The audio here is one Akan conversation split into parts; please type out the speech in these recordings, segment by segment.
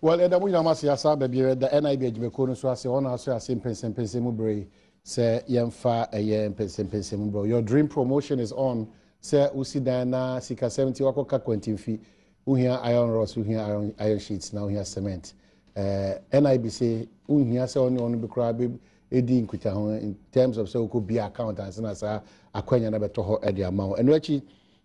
Well, and we must say, baby, the NIB Jimeko, so I say, on also, I say, Mpensenpensenmu bray, say, Yemfa, a year, Mpensenpensenmu bro. Your dream promotion is on, say, Usidana, Sika 70, Wakoka, 20 feet. We hear iron rods, we hear iron sheets, now we hear cement. NIB say, we hear say, only be crab, in terms of so could be accountants, and as a quenya never to her at the amount. And actually,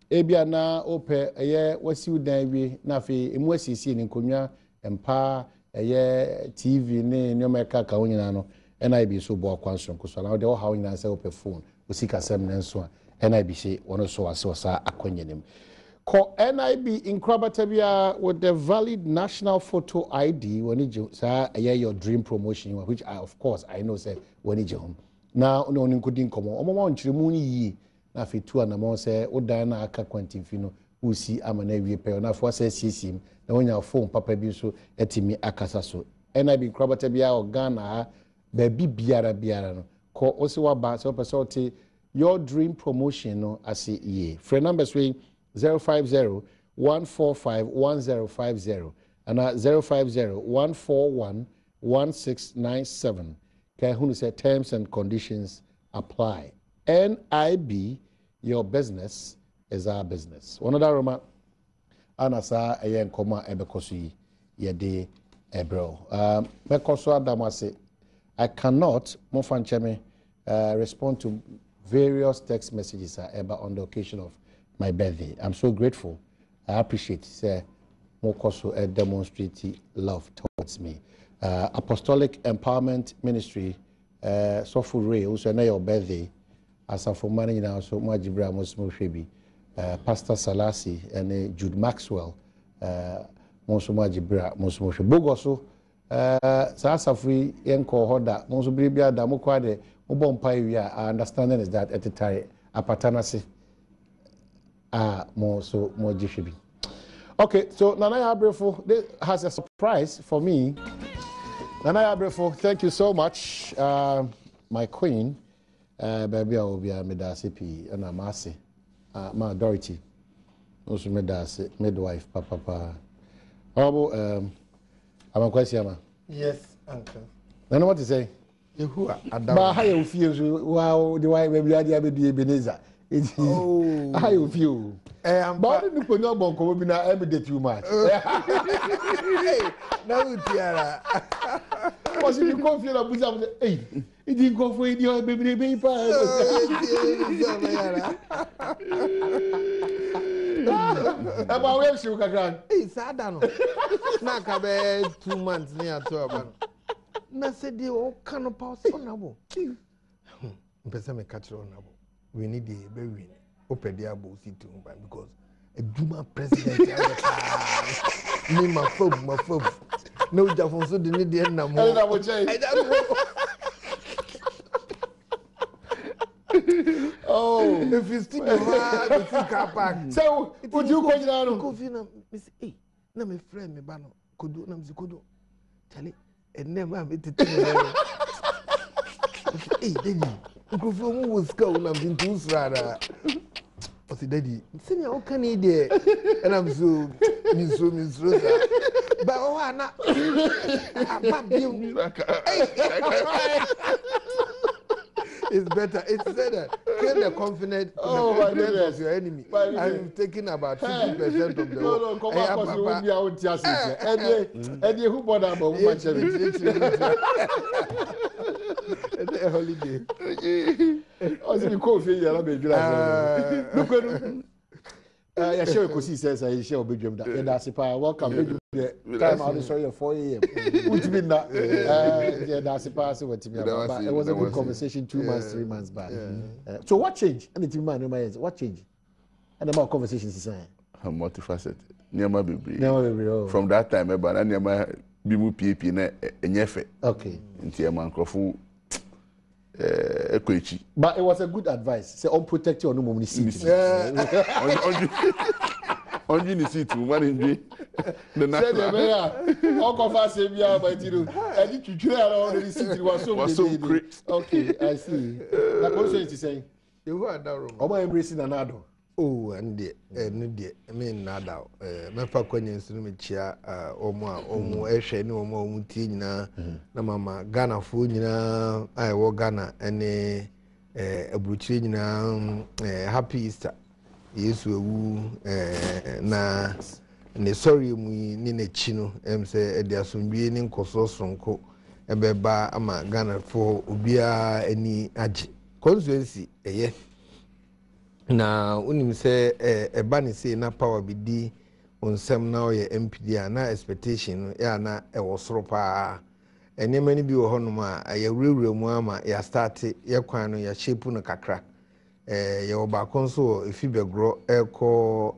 Ebia na ope, a year, what's you then, Nafi, in West Sea in Konya. Empa TV ne nyomeka ka wonyana NIB so bo akwanso nkoso na de wo ha wonyana se ope phone o sika sem ne nso NIB say wono so ase sa akwanyenem ko NIB inkrabata bia with the valid national photo ID woni sa your dream promotion which of course I know say woni je hom na no nkodi nkomo omoma nchiremu ni yi na fetu anamo se odan na aka kwantimfi no usi amana wie pe na fo sa sisim na wonya phone papa bi so etimi akasa so NIB krabata bia Ghana baby biara no ko osi wa ba so person your dream promotion no ase ye free numbers we 050 145 1050 and 050 141 1697 can who say terms and conditions apply. NIB, your business is our business. One other Roma, Anasa ayen koma ebekosi yede ebro. Bekoso Adamase, I cannot mofancheme respond to various text messages on the occasion of my birthday. I'm so grateful. I appreciate say mokoso demonstrate love towards me. Apostolic Empowerment Ministry, Sofu Ray, also na your birthday. As for money now, so Majibra Mosmo Shebi. Pastor Salasi and Jude Maxwell, Monsuma Jibra, Monsmo Bogoso, Sasafri, Enko Hoda, Monsubribia, Damokwade, Mubon Paya. Our understanding is that at the time, Apatanasi are more Jishibi. Okay, so Nanaya Abrefo has a surprise for me. Nanaya Abrefo, thank you so much, my queen. Baby, I will be a medasipi and a massy. My Dorothy, also midwife, papa. I'm a question. Yes, uncle. Then what to say? Who are But how you feel? Wow, the wife maybe I have a Ebenezer. Oh, how you feel? I'm bad in the Pono Bonko, be not every day too much. No, Tiara. Was it you confused about the hey? It didn't go for your baby paper. About where she can. Hey, Sadano. Nakabe 2 months near to a man. Said the old can of pass on abo. Mpesame catch on abo. We need the baby. Open the abo to because a Duma president. Me, my phone. No, Jafonso didn't need the end of oh, if you stick around the car park. So, would you go down? Coffee, Miss A. No, my friend, me bano. Could do, Namzi Kudo. Charlie, and never meet it. Hey, Daddy, go from who was going to Tusrada. I said, Daddy, send your can eat there. And I'm so, Miss Rosa. But why not? It's better. It's better. Kill the confidence of your enemy. I'm taking about 50% of the world. No, come on, because you won't be out here. And you who bought about much of it? Holiday. I was in coffee. You're yeah, sure, because he says I shall be dreamed that. That's it. Welcome. Time out is 4 a.m. Which means that yeah, that's it. But it was a good conversation 2 months, 3 months back. So what changed? Anything man, what changed? And about conversations is saying. I'm multifaceted. Never be. From that time, I never be more PP na enyefe. Okay. Inti microphone. But it was a good advice. Say, unprotect your no seat. On you seat, one in the was so great. Okay, I see. That person is saying, you are that room. Am I embracing an adult? Oh, and the I mean nada. My fakwenye nsunu mechia omu ehwe ni omu tie nyina na mama Ghana fu nyina ai wo Ghana ene abuchire nyina happy Easter. Yesu ewu na ne sorry mu ni na chi no say e de asomdwe ni nkoso sonko ebeba ama Ghana fu obia ani age. Constituency eye na unim se eba ne sei na power bi di onsem na oye MPD na expectation ya na e wo soro pa enema ni bi wo honom a ya wurewure mu ama ya start ya kwan no ya shape no kakra ya oba konso efibegro eko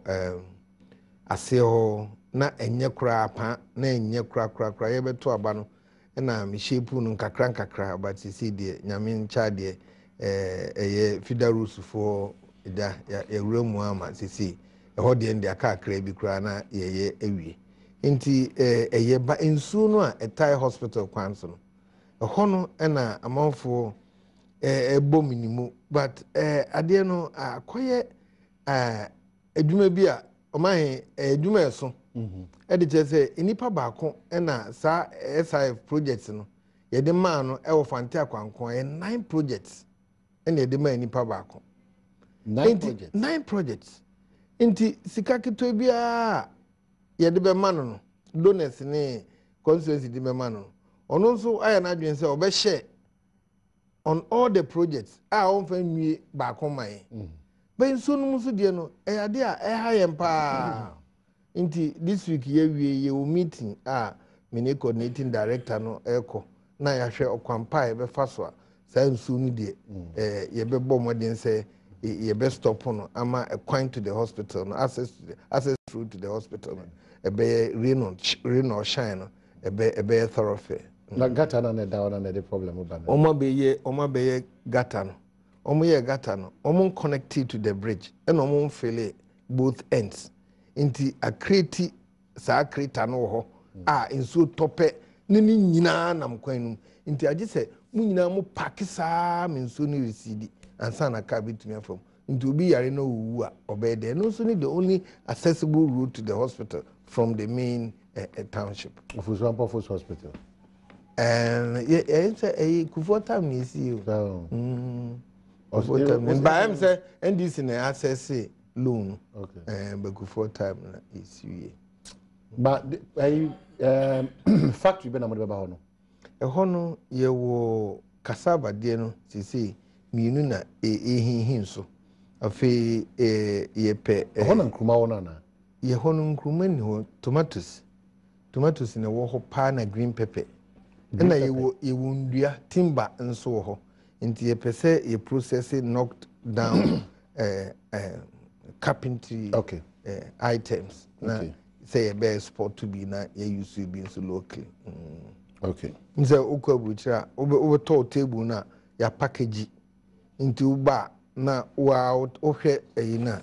ase ho na enye kura pa na enye kura ya beto aba no na me shape no kakra but see de nyame ncha de eye fidarus for da ya wuremu ama sisi ho de ndi aka akra bi kura na ye ewie nti eye ba ensu no a etai hospital kwan so no ho no na amanfo bom nimu but ade no akoye adwuma bi a omahe adwuma eso e de chese enipa baako na sa SIF projects no ye de ma no e wo fante akwankon 9 projects and ye de ma enipa baako 9 projects. Inti sika kito bia ye de be ma no donors ne constituency de be ma no ono nso aya na adwen se obe share on all the projects on fa nwie baako man be nso no nso de no e ade a e ha ye mpa inti this week ye wie ye o meeting me coordinating director no eko na ya hwe okwampa e be fa so a sa nso ni de ye be bɔ modern say ye best stop no ama a coin to the hospital no access through to the hospital no e be rain or shine no e be thoroughfare na gata na down na the problem ba na omo be ye gata no omo ye gata no omo connected to the bridge and omo fele both ends inti a create sa creator no ho inso tope ni nyina nam kwan no inti age se mu nyina mu pakisa me nso ni receive ansa na car bitumi afom nti obi yare no wu a obede no so ni the only accessible route to the hospital from the main township of Uswampa Hospital say Kufuor ni see you by am say NDC na access loan okay but Kufuor na is you but factory be na mo de ba ho no ho no ye wo cassava de no sisi mienu na ehinhin so afi ye pe ho na nkruma wo na ye ho no nkruma ni ho tomatoes na wo ho pa na green pepper na ye wo ndua timber nso ho nti ye pese ye process knocked down carpentry items na say ye be sport to be na ye use to be so locally okay nse okwa buchira obe to table na ya package into uba na wa ohwe na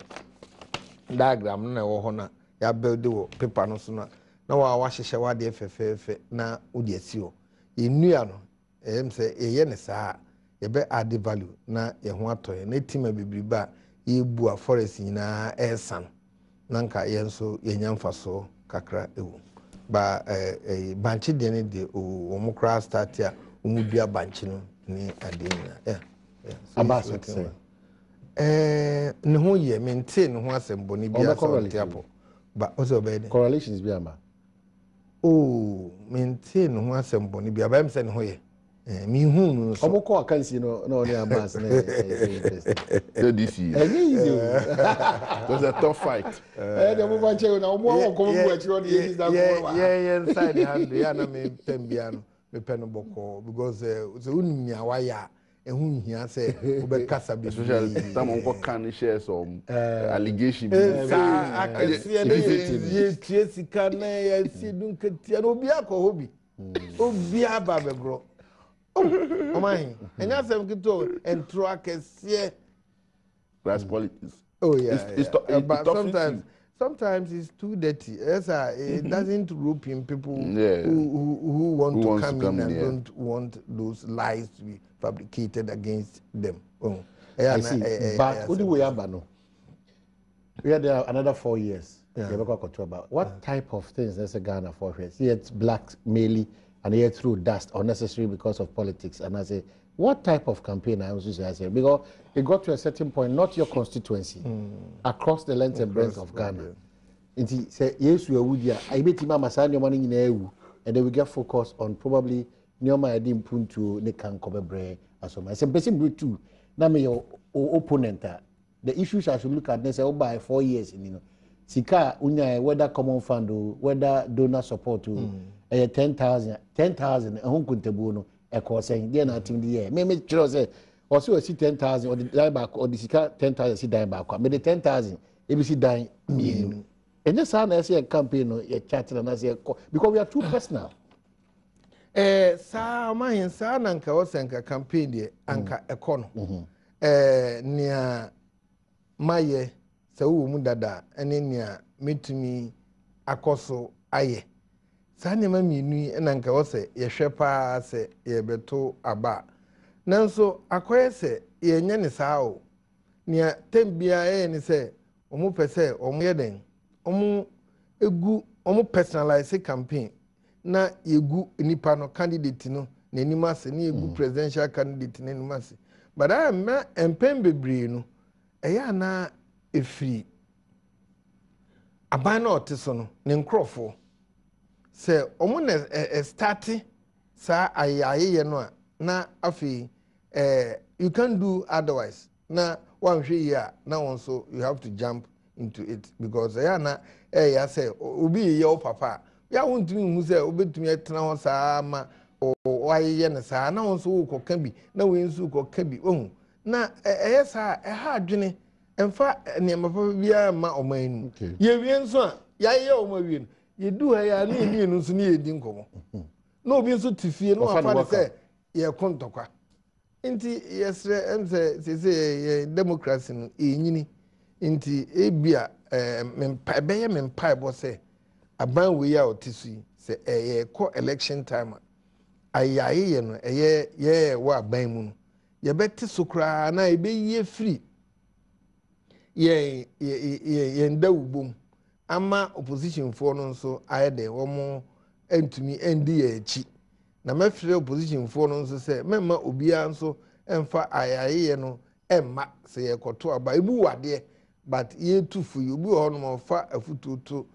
diagram na wo ho na ya build wo paper no so na wa hyehyɛ wa de fefefe na wo de asi ho enua no say ye ne saa ye be add value na ye ho atoye na tima bibriba ye bu a forest nyina esan na nka ye nso ye nyamfa so kakra ewu ba banchi de ne de o mo kra start ya o mu dua banchi no ni ade nyina about say ne ho ye maintain ne ho asembo ne bia so tiapo ba o so be de correlations bi ama maintain ne ho asembo ne bia ba em se ne ho ye mi hu no so omo ko akansi no na oni abas na the DC easy it was a tough fight de mo ban che na omo ko mu achi o de yin da ko yeah inside hand ya na me pembia no me pe no boko because so unya wa ya ehun hia say obekasa bi especially some on can share some allegation ye tiesika na ya si dun ketia no obi akọ hobi obi aba begro omahin enya sem kito entro akese class politics but sometimes it's too dirty it doesn't rope in people who want to come in and don't want those lies to be fabricated against them I see but what do we have no we had another 4 years. What type of things there's a Ghana 4 years? Here it's blackmailing and here through dust unnecessary because of politics. And I say, what type of campaign I was using? I say, because it got to a certain point, not your constituency, across the length and breadth of Ghana. And he said, yes, we would. I bet him Masani money in EU, and then we get focused on probably Nyoma Edim Puntu, Nekan Kobebre, as well. I said, Person too. Now, your opponent, the issues I should look at, they say, oh, by 4 years, Sika, whether common fund, whether donor support, 10,000, and home kuntebuno, a course saying, they're not in the year. Maybe say, also see 10,000 or the die back or the Sika 10,000 see die back. Maybe 10,000, ABC dying. And just I say a campaign or a chat and I say, because we are too personal. Sa my son anka was anka campaign de anka ekono. Nia maye sa wo mu dada ene nia metumi akoso aye. Sa ne ma mienu na anka wo se ye hwepa se ye beto aba. Nanso akoye se ye nya ne sa o. Nia tembia ni se omu pese omu yeden. Omu egu omu personalize campaign. Na yegu nipa no candidate no na nimase na yegu presidential candidate na nimase but I am empem bebre no eya na efiri aban na oteso no ne nkrofo se omo na start sa ayaye no a na afi you can do otherwise na one hwe ya na also you have to jump into it because eya na ya say obi ye o papa ya wontumi hu se obetumi etena ho saa ma waye ne saa na wonso wo koka bi na we nsu koka bi ohun na saa ha adwene emfa ne mafa bia ma omanu ye wie nso a ya ye o ma wie no ye du ha ya na ni nso ne ye di nkomo na obi nso tifie no afa ne se ye kontokwa nti yesre se democracy no enyini nti ebia mempa bo se aban we ya otisi se ko election time ayaye no ye wa aban mu no ye beti sokra na ebe ye free ye ndawubom ama opposition for no nso ayede wo mo entumi endi ye echi na mafire opposition for no nso se memma obia nso emfa ayaye no emma se ye koto aba ebu wade but ye tufu ye obi ho no fa afututu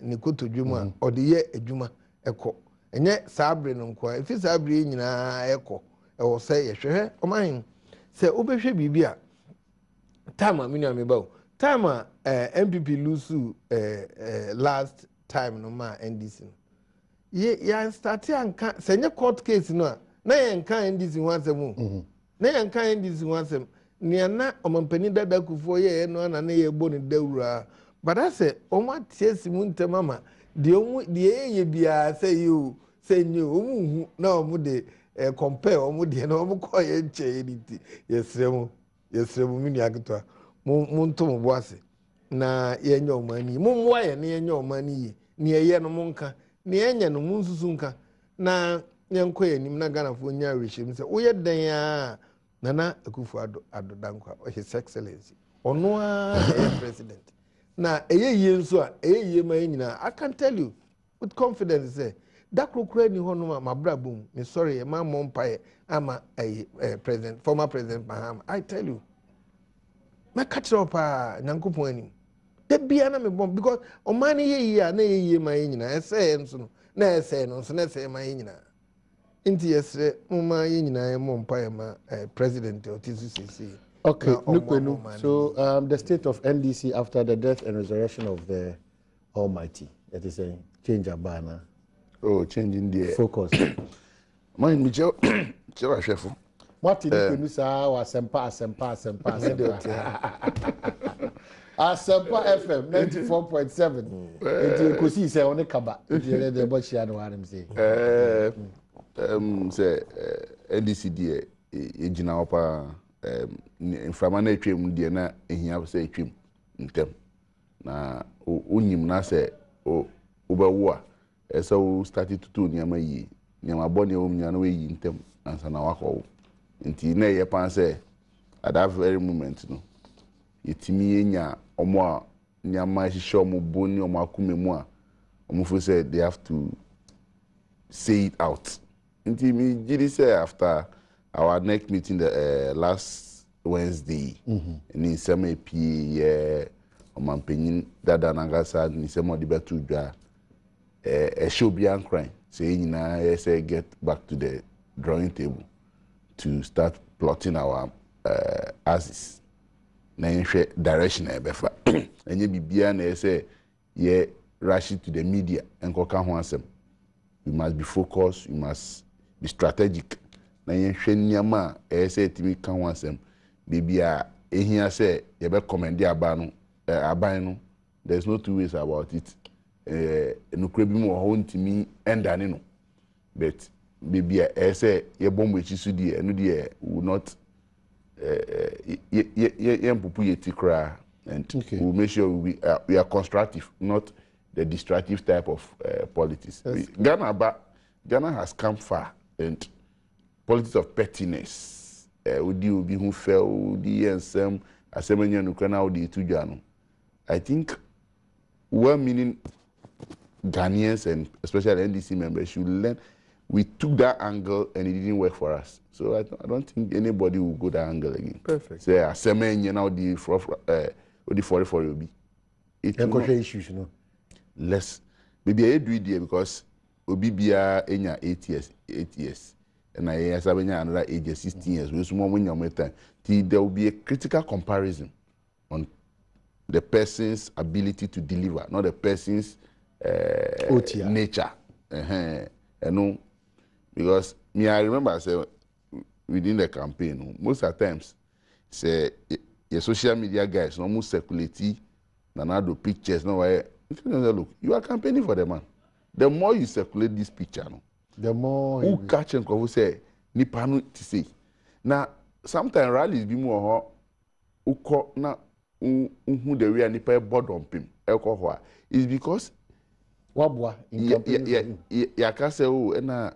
ni koto dwuma a ode ye adwuma ekọ enye saabre no nko efi saabre nyina ekọ ewo se ye hwehwe oman se obehwe bibia time aminu ameba time MPP lose last time no ma NDC no ya start anka se nye court case no a na ye nka NDC wansem na ye nka NDC wansem ni na omampani dada kufo ye no na ye bo ni dawura but I say oma tiesi munte mama de ye bia say you say new omu na omu de compare omu de na omu ko ye nche editi yesremu mini agtwa muntu mo boase na ye nya omani mumwa ye na ye nya omani ye ni ye no munka ni enya no munsusu nka na yenko ye nim na ganafo nya rehim se wo ye den ya nana akufu ado dankwa his excellency ono a president na eyeye nso a eyeye ma nyina I can tell you with confidence say that krokra ni hono ma brabum me sorry ma mompae ama president former president Mahama I tell you na catch up nyankopon anim de bia na me bom because omani yeye na yeye ma nyina ese nso no na ese no nso na ese ma nyina inti yesre muma nyina mompae ma president otisu sisi. Okay, Nukwenu. So the state of NDC after the death and resurrection of the Almighty, that is a change of banner. Oh, changing the focus. Mine, Michel, chef. What did Nukwenu say? Asempa. Asempa FM 94.7. It could see say on the kaba. The Boshian one say. Say NDC die ejina opa inframa na etwem die na ehia se etwem ntem na onyim na se obawo a esa o start to do nyama yi nyama bone o mnya na we yi ntem ansa na wakọ nti na ye pan se at that very moment no yetimi enya omo a nyama hihye omo boni omo akumemu a omo fo say they have to say it out. Until me gidi say after our next meeting the last Wednesday, ni sema pie omampenyin dada nangasa ni sema de betu dwa show bi ankran say nyina say get back to the drawing table to start plotting our axis. Na nhwe direction e befa. Enye bibia na say ye rush to the media enko ka ho asem. You must be focused, you must be strategic. Na nhwe nyama say timi ka ho asem. Bibia ehia say ye be commend aban no. There's no two ways about it. No kure bi mo ho ntimi endane no. But bibia say ye bombo echi so die eno die will not and okay. we'll make sure we are constructive, not the destructive type of politics. Ghana has come far, and politics of pettiness. Who fell the and I think well-meaning Ghanaians and especially NDC members should learn. We took that angle and it didn't work for us. So I don't think anybody will go that angle again. Perfect. Say, you now the 44 will be. It will not, issues, you know. less. Maybe I do it there because Obibia enya 8 years. And I have another age 16 years. We small when you time. There will be a critical comparison on the person's ability to deliver, not the person's nature. No. Because me, I remember I say within the campaign, most of the times, say your social media guys almost circulate nanado pictures. No, look, you are campaigning for the man. The more you circulate this picture, no, the more who catch and who say nipanu to say. Now, sometimes rallies be more who na who the real nipa Badwam pim alcohol is because wabwa in campaign. Yeah, can say oh na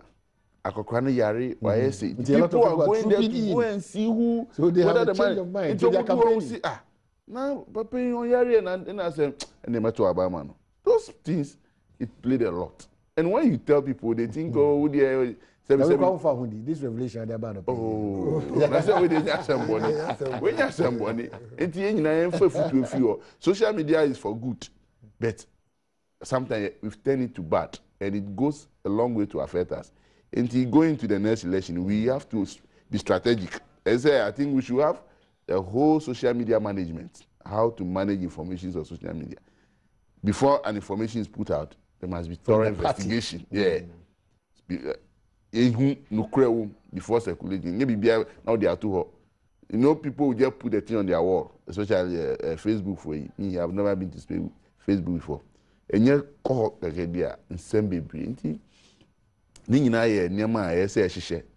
akokra no yare why say people are going there to go and see who so they whether have a the change man of mind. into their campaign see now papa on yare and I say and they matter about man. Those things it played a lot. And when you tell people they think oh they this revelation they about oh that's why they just somebody when you somebody social media is for good but sometimes we've turned it to bad and it goes a long way to affect us. Until going to the next election, we have to be strategic. As I think we should have the whole social media management, how to manage information on social media. Before an information is put out, there must be thorough investigation. Yeah. Before circulating. Maybe now they are too hot. You know, people will just put the thing on their wall, especially Facebook for you. Me, I've never been to Facebook before. And yet,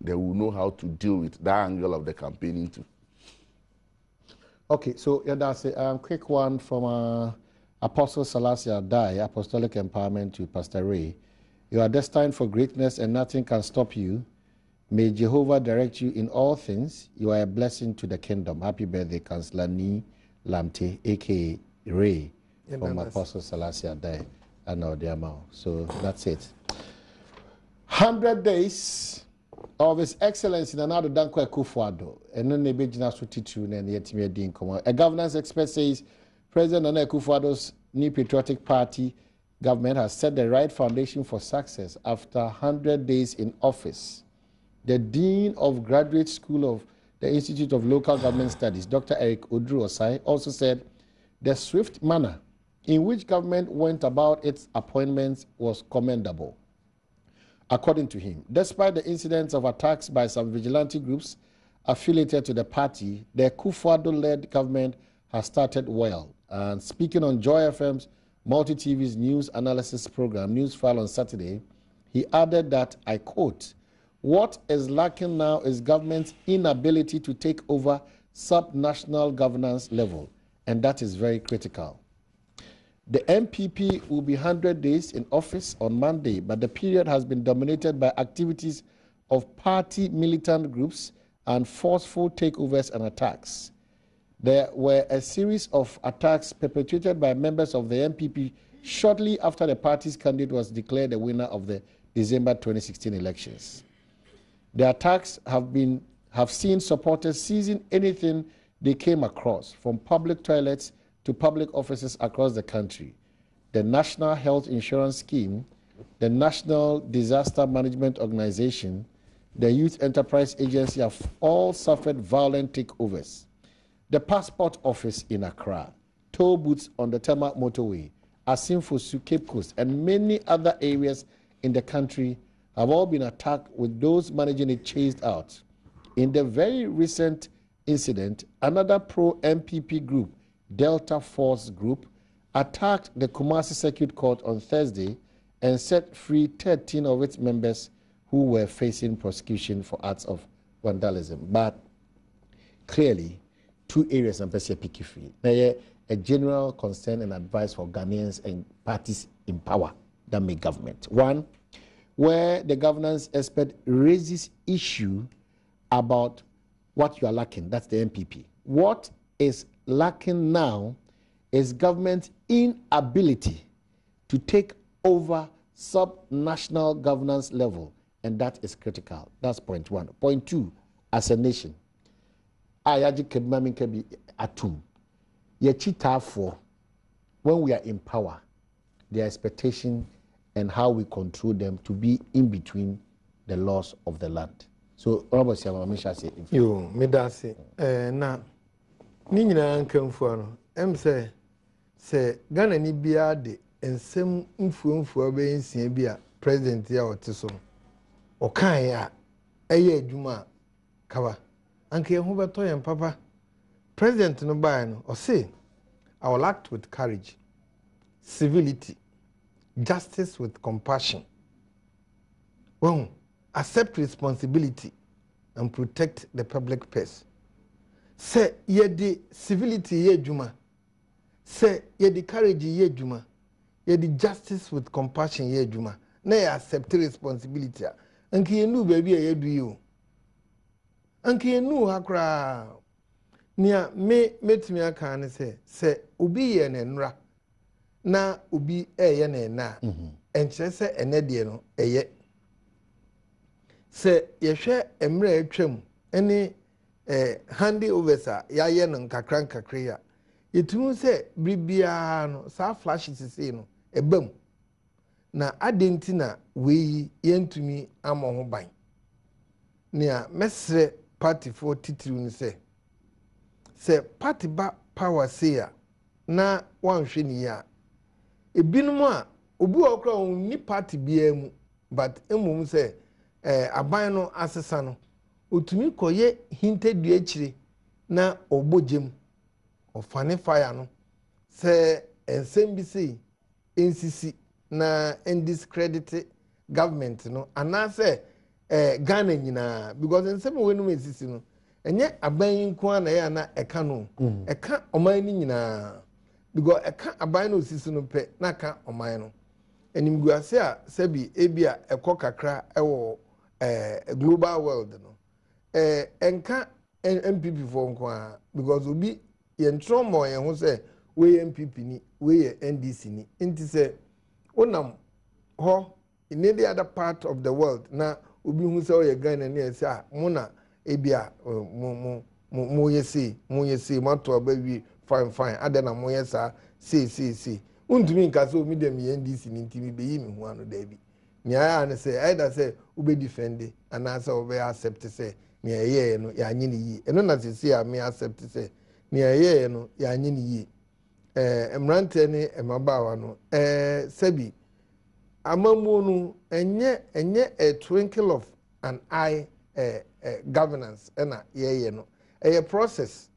they will know how to deal with that angle of the campaigning too. Okay, so yeah, that's a quick one from Apostle Selassie Adai, Apostolic Empowerment to Pastor Ray. You are destined for greatness and nothing can stop you. May Jehovah direct you in all things. You are a blessing to the kingdom. Happy birthday, Councillor Ni Lamte, a.k.a. Ray, from Apostle Selassie Adai and Odiamao. So that's it. 100 days of His Excellency Nana Addo Dankwa Akufo-Addo. And then they begin to teach you and yet me a come. A governance expert says President Nana Akufo-Addo's New Patriotic Party government has set the right foundation for success after 100 days in office. The Dean of Graduate School of the Institute of Local Government Studies, Dr. Eric Odru-Osai, also said the swift manner in which government went about its appointments was commendable. According to him, despite the incidents of attacks by some vigilante groups affiliated to the party, the Akufo-Addo-led government has started well. And speaking on Joy FM's Multi-TV's news analysis program, Newsfile on Saturday, he added that, I quote, "What is lacking now is government's inability to take over subnational governance level, and that is very critical." The MPP will be 100 days in office on Monday, but the period has been dominated by activities of party militant groups and forceful takeovers and attacks. There were a series of attacks perpetrated by members of the MPP shortly after the party's candidate was declared the winner of the December 2016 elections. The attacks have seen supporters seizing anything they came across, from public toilets to public offices across the country. The National Health Insurance Scheme, the National Disaster Management Organization, the Youth Enterprise Agency have all suffered violent takeovers. The Passport Office in Accra, toll booths on the Tema Motorway, Asimfosu, Cape Coast, and many other areas in the country have all been attacked, with those managing it chased out. In the very recent incident, another pro-MPP group, Delta Force Group, attacked the Kumasi Circuit Court on Thursday and set free 13 of its members who were facing prosecution for acts of vandalism. But clearly, two areas I'm picking free. Now, a general concern and advice for Ghanaians and parties in power that make government. One, where the governance expert raises issue about what you are lacking. That's the MPP. What is lacking now is government's inability to take over subnational governance level, and that is critical. That's point one. Point two, as a nation, ayaji kebimami kebi atum. For when we are in power, the expectation and how we control them to be in between the laws of the land. So, Robert Siamamisha say, "You, me that say, na Nina and Kemfuano, say, Ghana ni bia de and some influence be in Siabia, President Yaotiso, or Kaya, Juma, Kawa, Uncle Huberto and Papa, President Nobaino, or say, I will act with courage, civility, justice with compassion. Well, accept responsibility and protect the public peace. Say, ye the civility ye juma. Say, ye the courage ye juma. Ye the justice with compassion ye juma. Na ye accept responsibility. Anki ye nu baby ye do you. Anki ye nu hakra. Nia me aka ne say obi ye ne nra na obi ye ne na enkyere se ene de no eye se ye hwe emre atwam ene handi overs ya ye no nkakra ya yetumu se bribia no sa flashes se no ebam na adenti na we yentumi amoho ban nia mesre party for titiri ni se party ba power say na wanhwe ni ya ebinum a obi okra ni party bia mu but emum se aban no asesa no otumi koye hinted du akire na obojem ofane fire no se ensem bi sei nsisi na discredit government no anase Ghana nyina because ensem we no nsisi no enye aban nko na ya na eka no eka oman ni nyina because eka aban no osisi no pe na ka oman no enimguase a sebi ebia ekọ kakra ewo global world no enka MPP for nko because obi ye ntromo ye ho se we MPP ni we ye NDC ni nti se onam ho in any other part of the world na obi hu se o ye Ghana ni ese a mo na ebia mo yesi mato abawi fine adena mo yesa see untumi nka so mi dem ye NDC ni ntimi be yi mi hu anu da bi nya na say either say ube defend and answer ube accept say me ye no ya anyi ni yi eno na say me accept say me ye no ya anyi ni yi emrante ni emabawa no sebi amamu no enye a twinkle of an eye governance ena ye no a process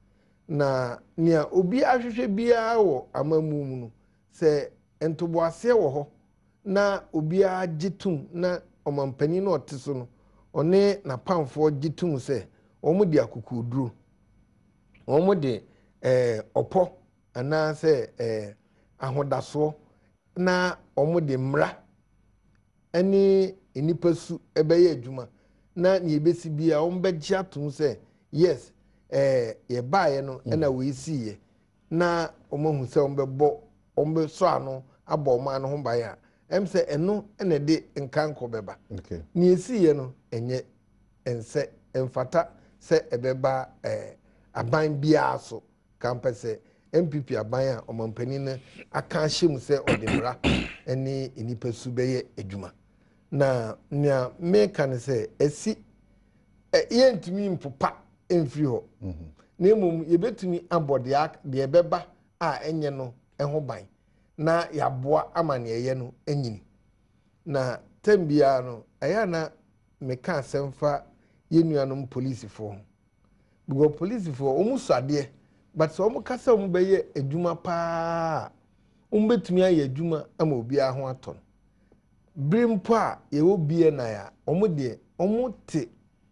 na nia obi ahwehwe bia wo amamu no se entoboase wo ho na obi agitum na omampani na oteso no one na pamfo gitum se omudi akukuduro omudi opo ana se ahodaso na omudi mra ani enipasu ebeye adwuma na ni ebesi bia ombegye atum se yes ye bae no na we see ye na omohu se ombebo ombe so ano abo ma no ho bae a em se eno na de nkanko beba okay ni esi ye no enye ense emfata se ebeba aban bia so kampese MPP aban a omampani ne aka hyem se odemra eni enipa su beye adwuma na nya meka ne se esi yentumi mpopa emfiri ho na emom yebetumi abode de beba a enye no eho ban na yaboa ama ne eye no enyini na tembia no eya na meka asemfa yenuanom police fo bugo police fo omusade but so omukasa omubeye adwuma pa ombetumi aye adwuma ama obi aho aton brimpo a yewo bie na ya omode omote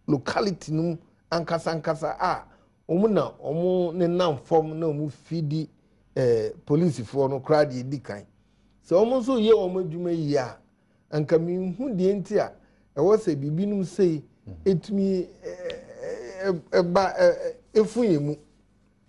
locality num ankasa a omu ne nam form na omu fidi police fo no crowd di kan so omu so ye omu adwuma yi a anka minhu de enti a ewo se bibinum sei etumi efunyemu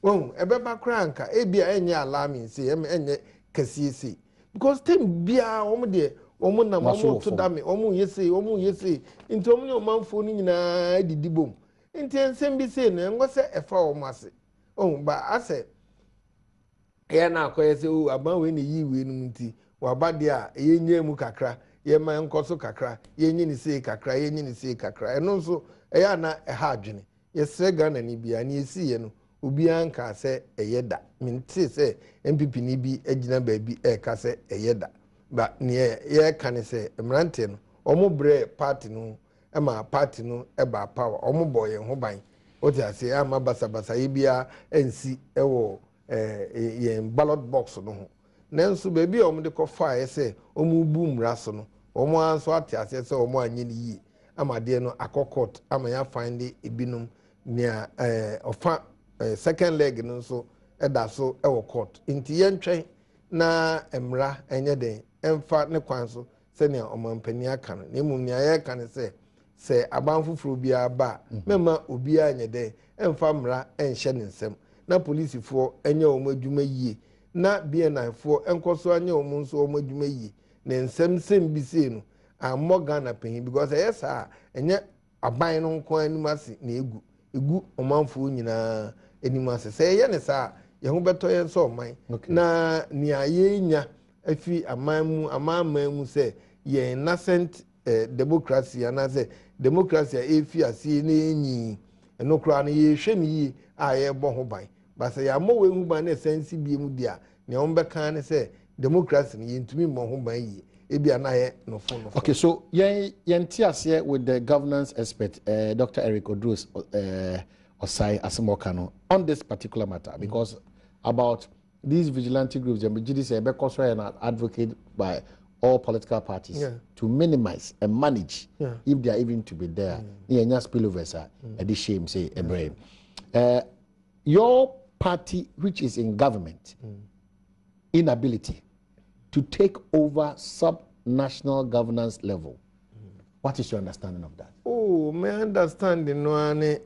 won ebeba kranka ebia enye alarming sei enye kasiese because tem bia omu de omu na omu to dame omu yesi nti omu ne omanfo ni nyina didibom nti ensem bi sei no ngo se efa omu ase ba ase ya na akoye se o aban we ne yiwe no nti waba de a yenye mu kakra ye ma nkoso kakra yenye ni sei kakra eno nso eya na eha adwene ye srega na ni bia ni esi ye no obi anka se eyeda minti se MPP ni bi agina baabi ka se eyeda ba ne ye kan se emrante no omo bre party no ema party no eba power omo boye ho ban o ti ase ama basa ye bia ensi ewo ye ballot box no ho nanso baabi omo de kofa ye se omo bu mra so no omo anso ate ase se omo anye ni yi amade no akokot ama ya find ebinum nia ofa second leg no so eda so ewo court nti ye ntwen na emra enye den emfa ne kwan so se ne omampani aka no na emu nia ye kan se abanfufuro bia ba mema obi anye den emfa mra enhye ne nsem na police fo enye omo adwuma yie na BNI fo enkoso anye omo nso omo adwuma yie ne nsem sem bi sei no amoga na pehin because yesa enye aban no nko animase na egu omanfo nyina animase se ye ne sa ye ho beto ye so oman na ni ayenya afi amamu se ye nascent democracy ana se democracy efi ase na enyi enokra na ye hwe ni yi a ye bo ho ban ba se ya mo we hu ban na sense bi mu dia ne on be kan ne se democracy ni yentumi mo ho ban yi ebia na ye no fo. Okay, so here with the governance expert Dr. Eric Odros Osai Asimokano on this particular matter because about these vigilante groups and GDC because we are advocate by all political parties to minimize and manage if they are even to be there. Spillovers are shame say your party which is in government inability to take over subnational governance level. What is your understanding of that? Oh, my understanding no ane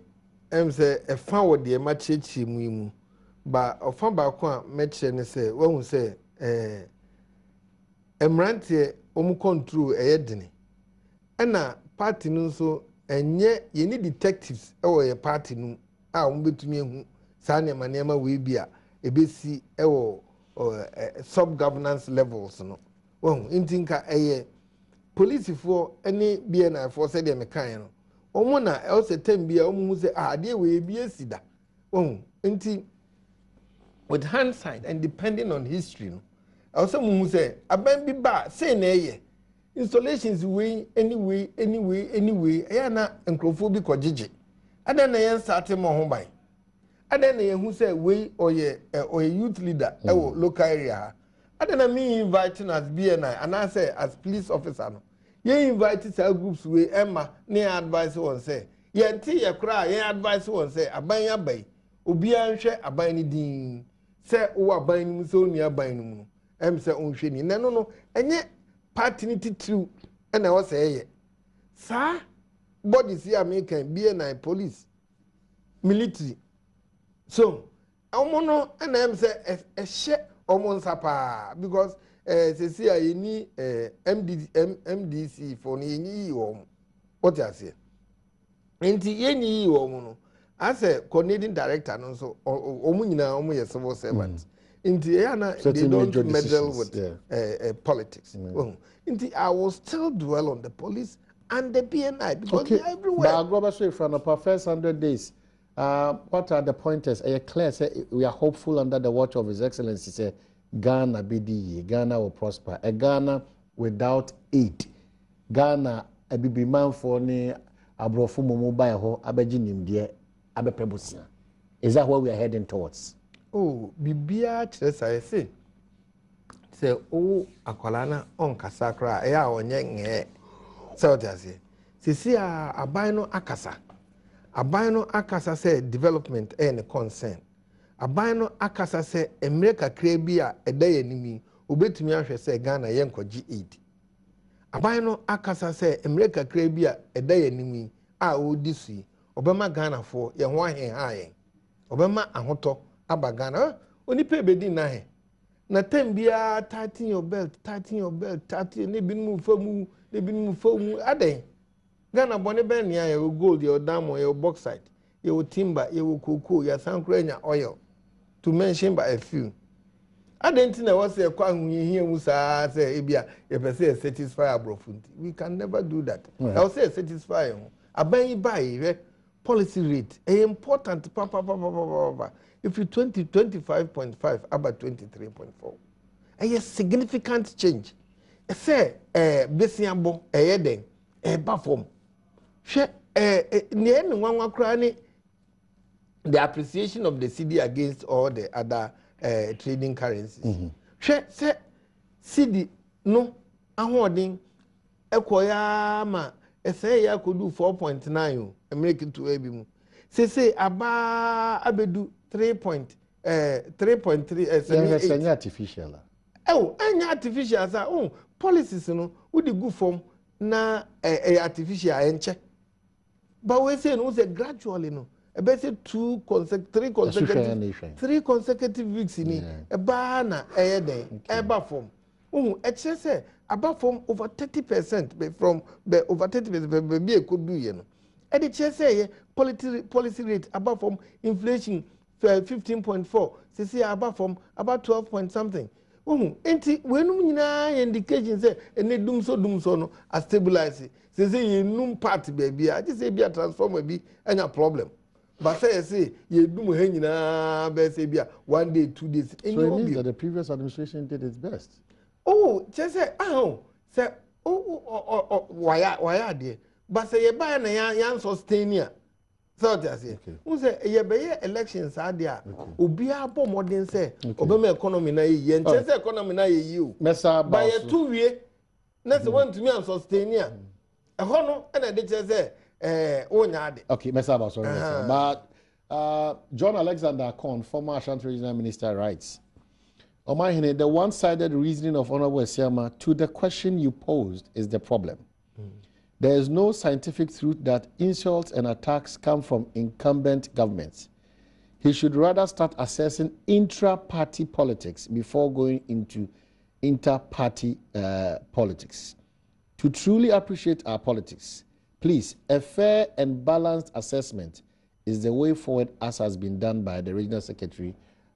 say a fan with the machichi mu ba ofan ba ko meche ne say won say emrante omu control eyedene na party no so enye ye ni detectives ewo ye party no a omu betumi ehu sa ne manema we bia ebesi ewo sub governance levels no won intinka eye police for any BNI for said them kind no omo na else tem bia omo hu say ade we bia sida won inti with hindsight and depending on history no also mu say aban bi ba say na eye installations we anyway eya na nkrofo bi kogege ada na yen start mo ho ban ada na yen hu say we oye youth leader ewo local area ada na me inviting as BNI and I say as police officer no ye invite say groups we emma ne advice won say ye nti ye kra ye advice won say aban ya bai obi anhwe aban ni din say wo aban ni so ni aban ni mu em say onhwe ni no enye party ni titru na wo say ye sa bodies here American BNI police military So omono and am say a share omon sapa because say I need MDC for ni what I say. Enti yenyi omono as a coordinating director no so omo nyina omo ye civil servants. Inti they don't meddle with politics. Inti I will still dwell on the police and the BNI because they're everywhere. But I'll go from the first 100 days. What are the pointers? Claire said we are hopeful under the watch of His Excellency. Say Ghana BDE, Ghana will prosper. A Ghana without aid, Ghana a bibi man for ni abrofu mumu ba ho abeji nimdie abepebusia. Is that what we are heading towards? Oh, bibia kyerɛ say say o akwalana on kasakra ya onye nge sɛ ɔtase sisi a aban no akasa say development and concern aban no akasa say America kra bi a ɛda yanimi obetumi ahwɛ sɛ Ghana yenkɔgye aid aban no akasa say America kra bi a ɛda yanimi a odi sui obema Ghana fo ye ho ahen hayen obema ahotɔ aba Ghana onipa bedi na he na tem bia tighten your belt ne binum famu aden Ghana bone ben ya ye gold your diamond your bauxite your timber your cocoa your sankrenya oil to mention by a few aden tin na was say kwa hunhia mu saa say ebia ye pese satisfy abrofunti we can never do that I will say satisfy aban buy policy rate important papa if you 25.5 about 23.4 a significant change say besiabo den bafom hwe ne nwanwa kra ni the appreciation of the cedi against all the other trading currencies hwe say cedi no ahoden ekoya ma say ya kodu 4.9 o make it to ebi mu say aba abedu 3.3 artificial. Oh, any artificial as policies no would the good form na artificial enche. But we say no say gradually no. About three consecutive weeks in a bana day eba form. Say about form over 30% from the over 30% be could do you know. And the chair say policy rate above from inflation 15.4. See above from about 12 point something. Enti when na indication say any dum so no a stabilize. Say you num part baby. I just say be a transformer be any problem. But say you dum nyina be say be 1 day 2 days. So it means that the previous administration did its best. Oh, just say say why there. But say you buy na yan sustain ya. So that's it. Who say you be elections are there. Obi abo modern say obema economy na ye and say economy na ye you. By a 2 year next one to me and sustain ya. E ho no na dey say onya de. Okay, mess about sorry. But John Alexander Akon, former Ashanti Regional Minister, writes, Omahine, the one-sided reasoning of Honorable Esiama to the question you posed is the problem. There is no scientific truth that insults and attacks come from incumbent governments. He should rather start assessing intra-party politics before going into inter-party politics. To truly appreciate our politics, please, a fair and balanced assessment is the way forward, as has been done by the Regional Secretary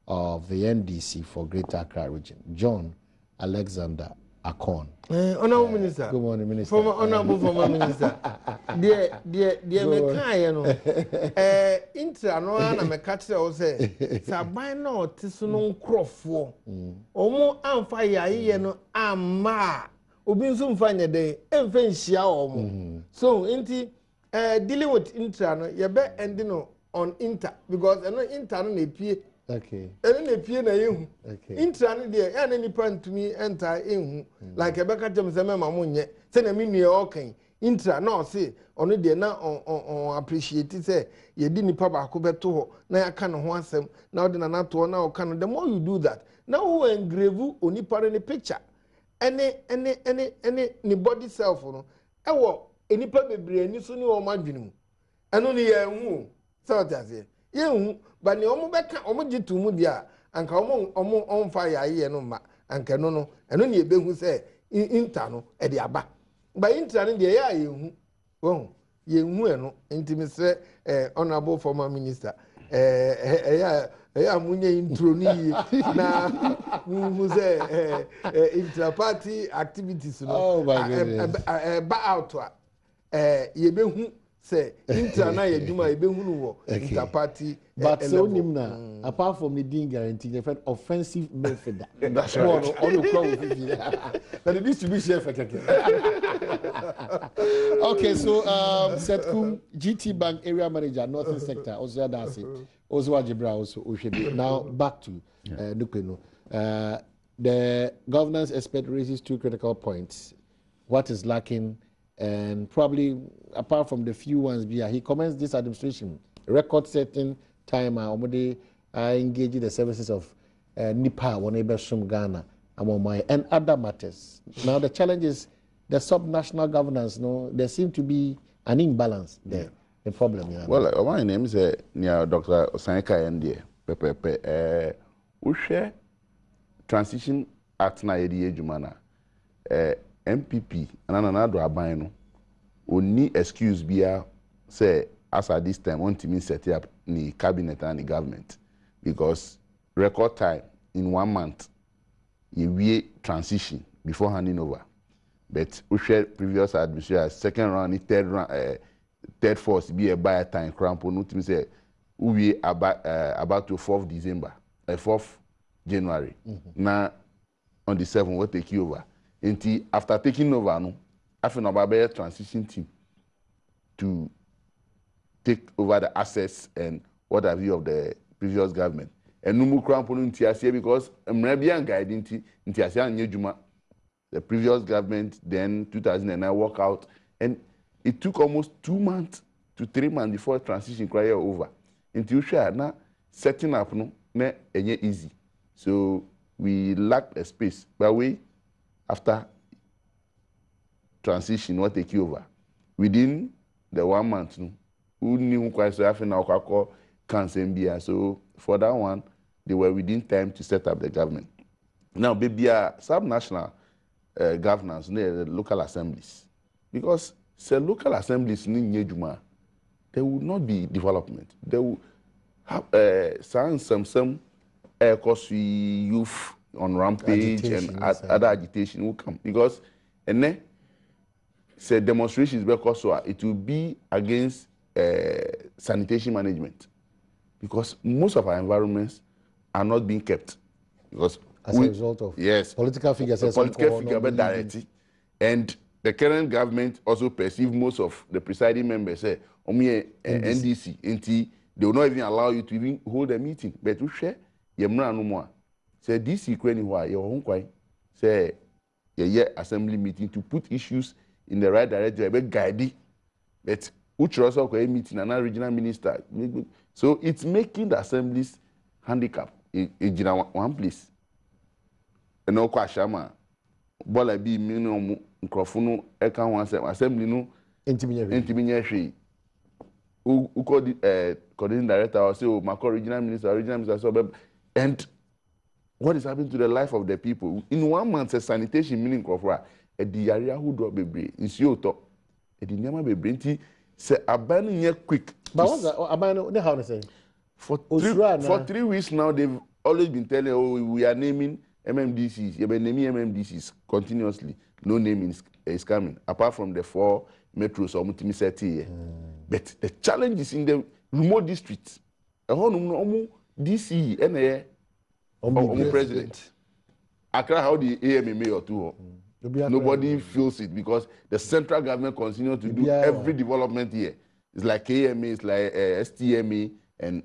of the NDC for Greater Accra Region, John Alexander Akon. Honorable Minister. Good morning, Minister. Honorable former Minister. Dear Mekai, no. Intra no na me catch o say. Saban no tisuno nkrofo. Omo amfa yaye no amma. Obi nso mfa nya den emfa nhia omo. So inti dealing with intra no ye be ending on inter because inter no na pie. Okay. And then pie na yehu. Okay. Intra no there ya na nipa ntumi enter ehu. Like Ebeka James say mema munye. Say na me nua okan. Intra no say ono de na on appreciate say ye di nipa ba ko beto ho na ya ka no ho asem na ode na nato na o ka no. The more you do that, now who engrave onipa in the picture. Any ni body self no. Ewo enipa bebre ani so ni o madwene mu. Eno ni ye hu. So that say yehu ba ne omo beka omo gitu mu dia anka omo onfa yaye no ma anka no eno ne ebehu se inter no e de aba ba inter no de ya yehu wo yehu eno ntimi se honorable former minister amunye intro ni na mu say inter party activities no ba out ye behu say inter na ye duma ye behu no wo inter party but so nimna apart from the dean guarantee the offensive method that's right all the crowd but it needs to be share for okay so Setkum GT Bank area manager northern sector also that's it also Jibra also Oshebi. Now back to Nukeno. The governance expert raises two critical points. What is lacking, and probably apart from the few ones, he comments this administration record-setting time. Already engaging the services of NIPA, Wanebeshum Ghana, and other matters. Now the challenge is the subnational governance. No, there seems to be an imbalance there. Yeah. The problem, yeah. Well, my name is Dr. Osanka Ndie. We share Transition Act na yedi ejumana. MPP another abano. Only excuse bia say as at this time want to set up the cabinet and the government because record time in 1 month we transition before handing over. But we share previous administration second round, third round. Third force be a buy time cramp on to say we about to 4th December, 4th January. Now on the 7th we'll take you over. Until after taking over, no, after a transition team to take over the assets and what have you of the previous government. And no more cramp on TSA because Mrabian guiding TSA and Yejuma, the previous government, then 2009 walk out and it took almost 2 months to 3 months before transition cried over. Until now setting up no easy. So we lacked a space. But we after transition what take over. Within the 1 month no, who knew quite so often now call cancer. So for that one, they were within time to set up the government. Now baby subnational governance, the local assemblies. Because so local assemblies in Yejuma, there will not be development. There will have some course youth on rampage agitation, and other agitation will come because and then say demonstrations because it will be against sanitation management because most of our environments are not being kept because as a result of political figures directly and the current government also perceive most of the presiding members say NDC until they will not even allow you to even hold a meeting. But we share yemra no more. Say this anywhere your own quite say assembly meeting to put issues in the right direction, but guide but which also a meeting and regional minister. So it's making the assemblies handicap in one place. And no kwashama bola bi minimum microphone eka one assembly no intiminya hwe who called coordinating director or say Mako regional minister so and what is happening to the life of the people in 1 month sanitation meaning crofra e di area who do bebre nsuo to e di nyama bebre nti se aban nye quick but what's aban no how to say for 3 weeks now they've always been telling we are naming MMDCs, you've been naming MMDCs continuously. No name is coming, apart from the 4 metros or multimiseti. But the challenge is in the remote districts. DC, and president. Accra, how the AMA mayor too. Nobody feels it because the central government continues to do every development here. It's like AMA, it's like STMA and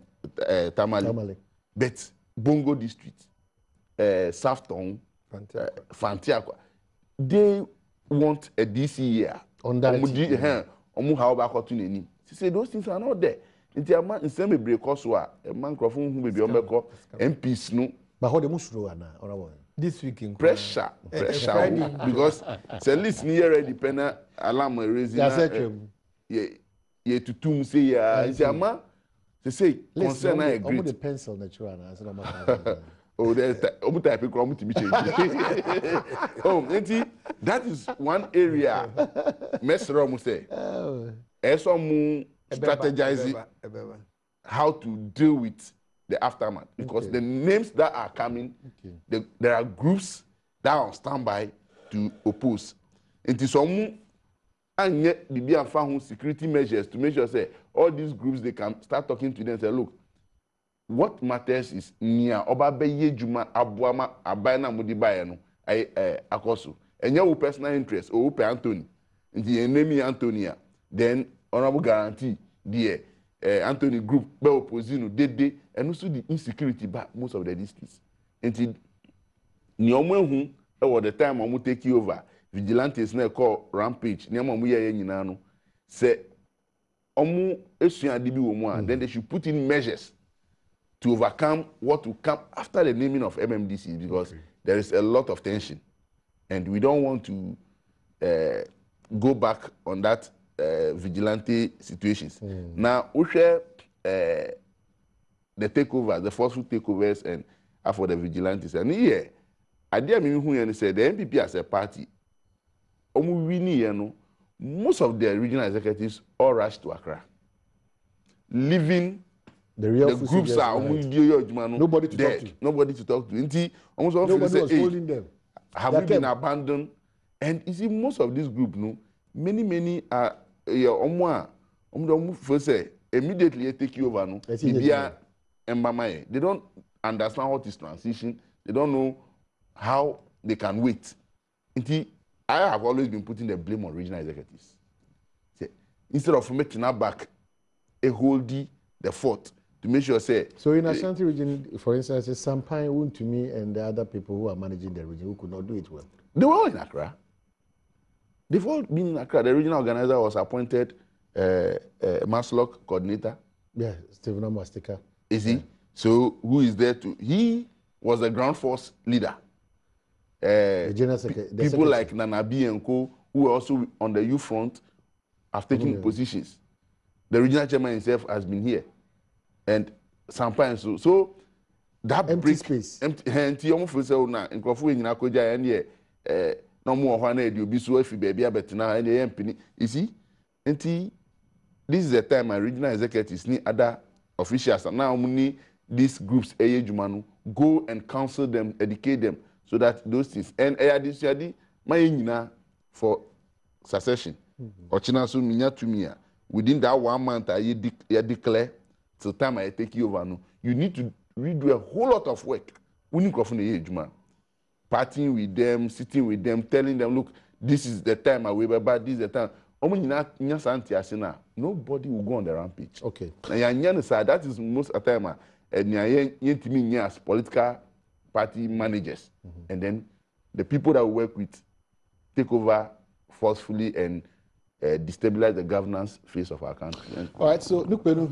Tamale. But Bongo district. Safton, Fantiaqua. They want a DC here. On that. How about to say those things are not there. It's a man in semi break also a man crofun who may be on MPs no. But how the mushro this week in pressure because say list near ready penna alarm raising. Yeah to say it's a man They say concern I agree. Almost the pencil natural. I said I'm Oh, there's type of crumb to be changed. Oh, that is one area. Mess around say. As some strategizing how to deal with the aftermath, because the names that are coming, there are groups that are on standby to oppose. It is some and yet the be found security measures to make sure say all these groups they can start talking to them and say, look, what matters is near Obabeye Juma Abuama Abana Mudibayano Akoso. And your personal interest or Anthony. In the enemy Antonia, then honorable guarantee the Anthony group be opposing Dede and also the insecurity back most of the districts. And Nyomu over the time I'm take you over. Vigilantes na call rampage. Nyamu ye nyina say omu esuade bi wo mu a, then they should put in measures to overcome what will come after the naming of MMDC, because there is a lot of tension and we don't want to go back on that vigilante situations. Now we share the takeovers, the forceful takeovers and for the vigilantes, and here idea me who say the MPP as a party most of the regional executives all rushed to Accra, leaving the groups are nobody to talk to. Nobody to talk to. Nobody was holding them. Have we been abandoned? And you see, most of this group, many are immediately take you over. They don't understand what is transition. They don't know how they can wait. I have always been putting the blame on regional executives. Instead of making our back a holding the fort to make sure say. So in Ashanti region, for instance, Sampai went to me and the other people who are managing the region who could not do it well. They were all in Accra. They've all been in Accra. The regional organizer was appointed Maslock coordinator. Yeah, Stephen Amastika. Is he? So who is there to? He was the ground force leader. People like Nanabi and Co, who are also on the youth front, have taken positions. The regional chairman himself has been here, and sometimes so that empty space. Empty. Almost say na nkofo nyina koja and no more hwan na obi so afi baby abetina and empini. You see, this is the time my regional executives need other officials and now need these groups go and counsel them, educate them. So that those things and this my for succession. Ochina so minya to me within that 1 month I declare till time I take you over. No, you need to redo a whole lot of work. Partying with them, sitting with them, telling them, look, this is the time I will but this is the time. Nobody will go on the rampage. Okay. That is most of the time and as political party managers, and then the people that we work with take over forcefully and destabilize the governance phase of our country. All right, so Nukpenu,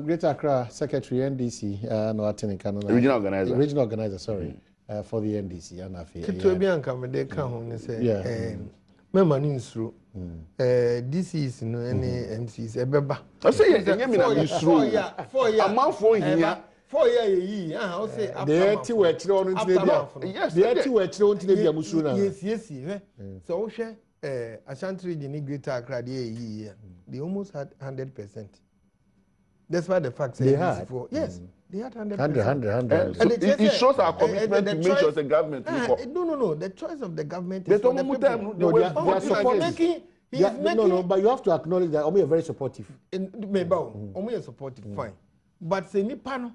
Greater Accra Secretary NDC, no attending Canada. Regional organizer, sorry, for the NDC. And this is no any MCs ebeba. I say yeah, 4 years. A month for here. 4 years, I'll say the 80 were children into the yes, the 80 were children into the Musuna. Yes. So, Ashanti region in Greater Accra, they almost had 100%. That's why the fact they had. Yes, they had 100%. 100. So it shows our commitment to make sure the government. No. The choice of the government is for the people. They are supporting. No, but you have to acknowledge that Omo is very supportive. Omo is supportive, fine. But say ni pano.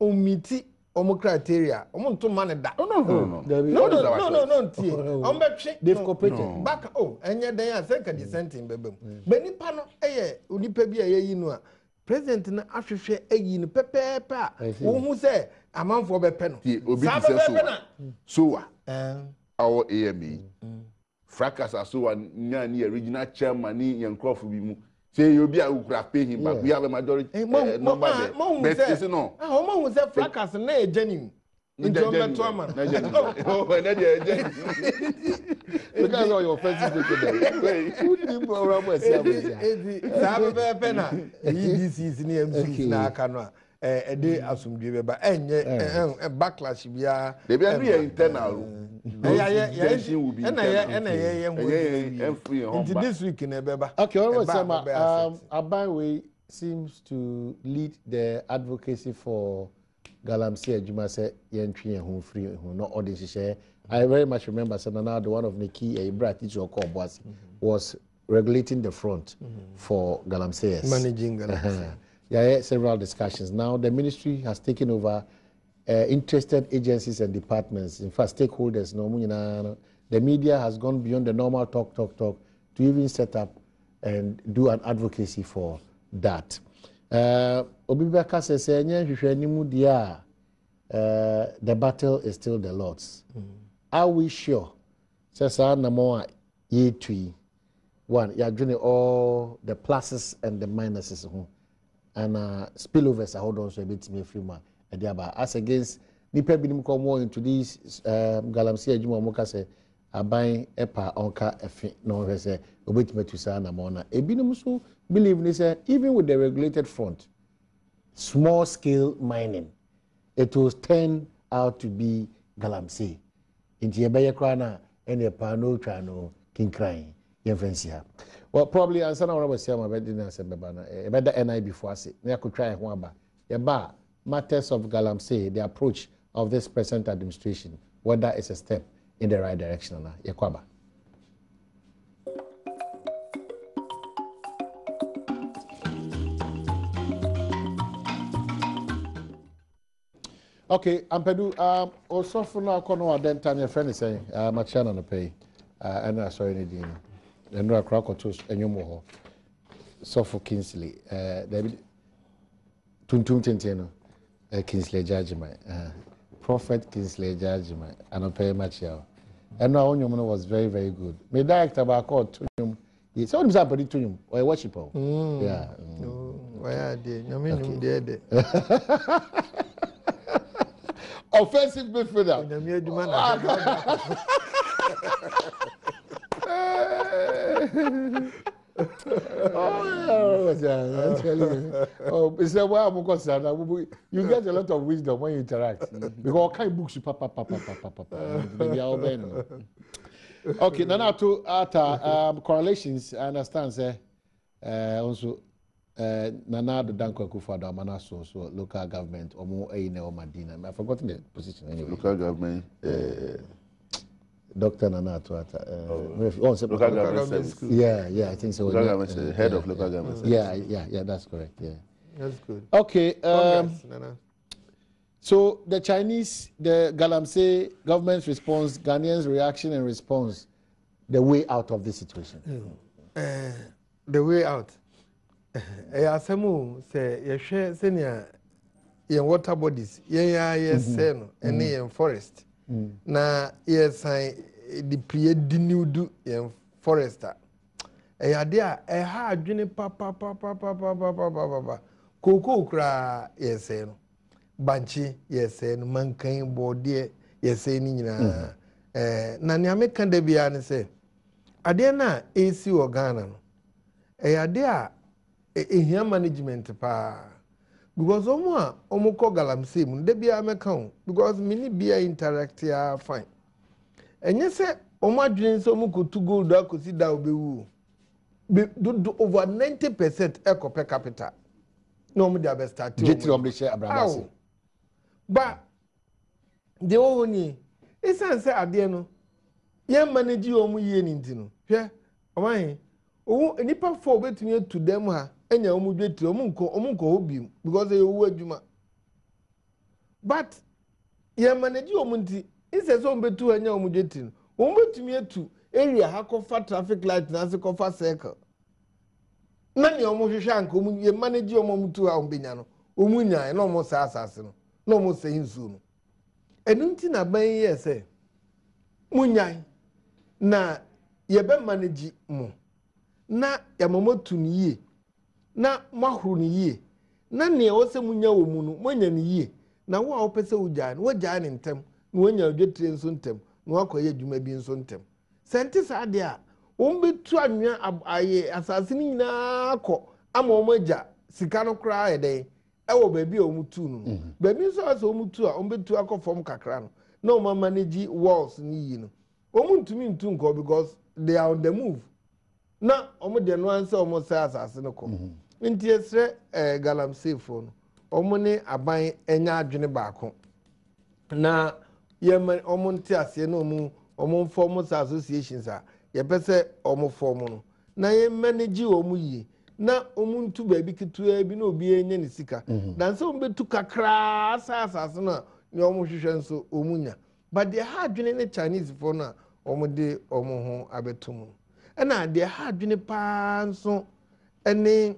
Omiti omo criteria omo nto man da no they've cooperated back enye den ya say ka dissenting bebem be nipa no eye onipa bi ayi no a president na ahwehwe ayi no pepepe a wo hu say amanfo be pe no obi di so our AME fracas aso nya ni original chairman ni yankrof bi mu say you be a who pay him back. We have a majority number there. But you know, fracas na genuine. Into Metwama. Look at all your offensive speaking. Who did This is near Nakano. A day assumed you but a backlash be a. They be internal. Tension will be into this week in a beba. Okay, almost Abai seems to lead the advocacy for Galamsey Ejuma say yentri and who free who not all this share. I very much remember Sanana, the one of the key Brat teacher was regulating the front for Galamsey. Managing Galamsey. Yeah, several discussions. Now the ministry has taken over interested agencies and departments. In fact, stakeholders. The media has gone beyond the normal talk to even set up and do an advocacy for that. Obibeka says, the battle is still the Lord's. Are we sure? Says, one, you're doing all the pluses and the minuses. And spillovers are hold on so a bit me free as against Nipa Binim come more into these Galamsey Ejuma Moka say buying Epa Onka Efi no say obit me to sana mona. Ebinum so believe ni say even with the regulated front, small scale mining, it was turned out to be Galamsey. Inti yebeye krana ene pa no twa no kinkran yemfensia. Well, probably answer na whatever say my bedin answer bebana. E beda NI before say. Na could try ho aba. Yeba matters of Galamsey, the approach of this present administration, whether it's a step in the right direction or not. Yekwaba. Okay, Ampedu, also for now, Kono Adentan, your friend is saying, my channel on pay, and I saw anything. And no crack or toast, and you more. So for Kingsley, David Tuntum Tenteno, Kingsley Judgment, Prophet Kingsley Judgment, and I pay much here. And now your man was very, very good. Me director about called to him. He saw himself to him, or a worshiper. Yeah. Why are they? I mean, dead. Offensive midfielder. It's a way I'm concerned. You get a lot of wisdom when you interact. Because all kind of books you papa. Okay, now to correlations, I understand, sir. Also, Nana the Danko Kufada Manaso, so local government or more Aine or Madina. I've forgotten the position anyway. Local government. Dr. Nana Tuata. Local government school. Yeah, I think so. Local government, head of local government. Yeah, that's correct. Yeah. That's good. Okay. So the Chinese, the Galamsey government's response, Ghanaians' reaction and response, the way out of this situation. The way out. Asemu say you share senior in water bodies. Yes, no, and in forest. Na yes, the period new do in forester. Idea a hard journey papa. Cocoa cra yes, no. Banchi yes, no mankind body yes, na nyame kan de bia ne say. Idea na AC or Ghana. Idea a management pa. Because omo ko Galamsey mu de bia meka because mini bia interact ya fine. Enye se omo adwen se omo ko to gold akosi da obewu. Do over 90% eco per capita. No omo dia be start. Jeti omo share abrabasi. Ba de oni esan se ade no ye manage omo ye ni ntino. Hwe oman o nipa fo betumi to dem ha enya omu dwetire omu nko hobi because they owu adwuma but ye manage omu nti inse so mbetu enya omu dwetire omu betumi etu area ha kofa traffic light na se kofa circle na ne omu hwehwe anka omu ye manage omu tu ha ombenya no omu nyaa na omu sa asase no na omu se nsu no enu nti na ban ye se munyaa na ye be manage mu na ya mamotu ni ye na mahuru ni ye na ne o se munya wo mu no monya ni ye na wo a wopese wo gyaa no wo gyaa ne ntem na wonya odwetire nso ntem na wakoye adwuma bi nso ntem sente saa de a wombetu anwea aye asase ni nyina akọ ama omaja sika no kra ede ewo baabi a omutu no baabi nso ase omutu a ombetu akọ kakra no na o manage walls ni yi no omuntumi ntu nko because they are on the move na omo de no anse omo say asase no ko nti esre galamsey fo no omo ne aban enya adwene baako na yema omo nti ase na omo form associations a ye pese omo form no na ye manage omo yi na omo ntu baabi kitua bi na obi enye ne sika dan se omo betu kakra asase na ne omo hwehwe nso omo nya but the hard adwene ne Chinese fo na omo de omo ho abetum na the hard adwene pa nso ene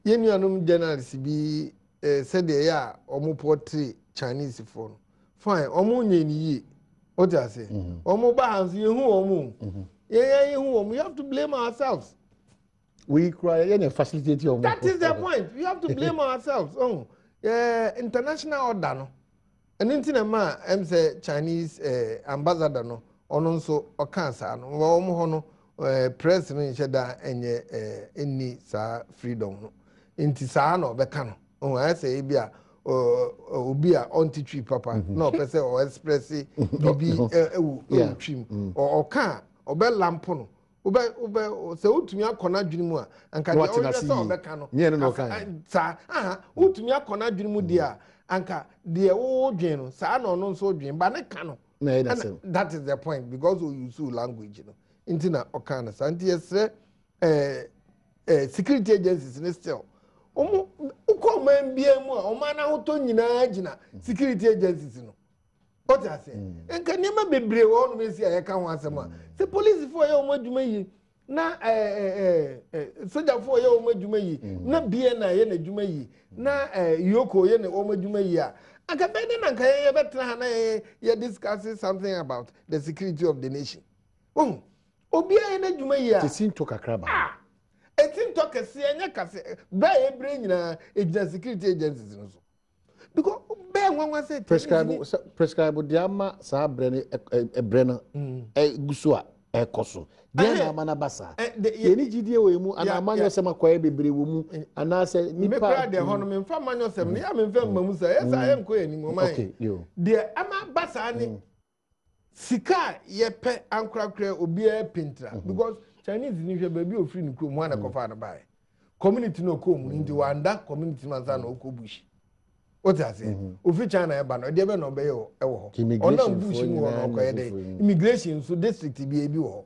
yenuanum journalists bi said they ya omo portray Chinese fo no fine omo nye ni yi what I say omo ba hands ye hu omo ye hu omo you have to blame ourselves we cry any facilitate omo that is the point we have to blame ourselves international order no and intina ma em say Chinese ambassador no ono nso okansa no omo ho no press no nsheda enye eni sa freedom no inti sa no beka no I say bia obi a on tree papa no pese o express bibi ewu twim o ka obe lampo no obe se utumi akona dwene mu a anka de o se obeka no nye no kan sa utumi akona dwene mu dia anka de wo dwen no sa no no so dwen ba ne ka no that is the point because we use language no intina okana sa nti yesre security agencies ne still omo uko man bia mu a omo na hoto nyina gina security agencies no what I say enka niam bebre wo no mesi ayeka ho asem a se police for ye omo adwuma yi na soldier for ye omo adwuma yi na bia na ye na adwuma yi na yoko ye na omo adwuma yi a aka be na nka ye betra ha na ye discussing something about the security of the nation obi ye na adwuma yi a tesin to kakra ba etin to kase enya kase ba e bre nyina ejina security agencies no so because be nwanwa say prescribe diama sa bre ne bre no gusu a ekoso de na amana basa ye ni gidie we mu ana amanyo sema kwae bebre wo mu ana se nipa me pra de hono me mfa manyo sem ne ya me mfa mamu sa yesa ye nko ani mo man de ama basa ne sika ye pe ankrakra obi e pintra because Chinese ni hwe baby ofri ni krom wana kofa na bae community no kom ndi wanda community manza na okobushi what I say ofi China e ba no de be no be yo e wo ho ona bush mu wo no koye de immigration so district bi e bi wo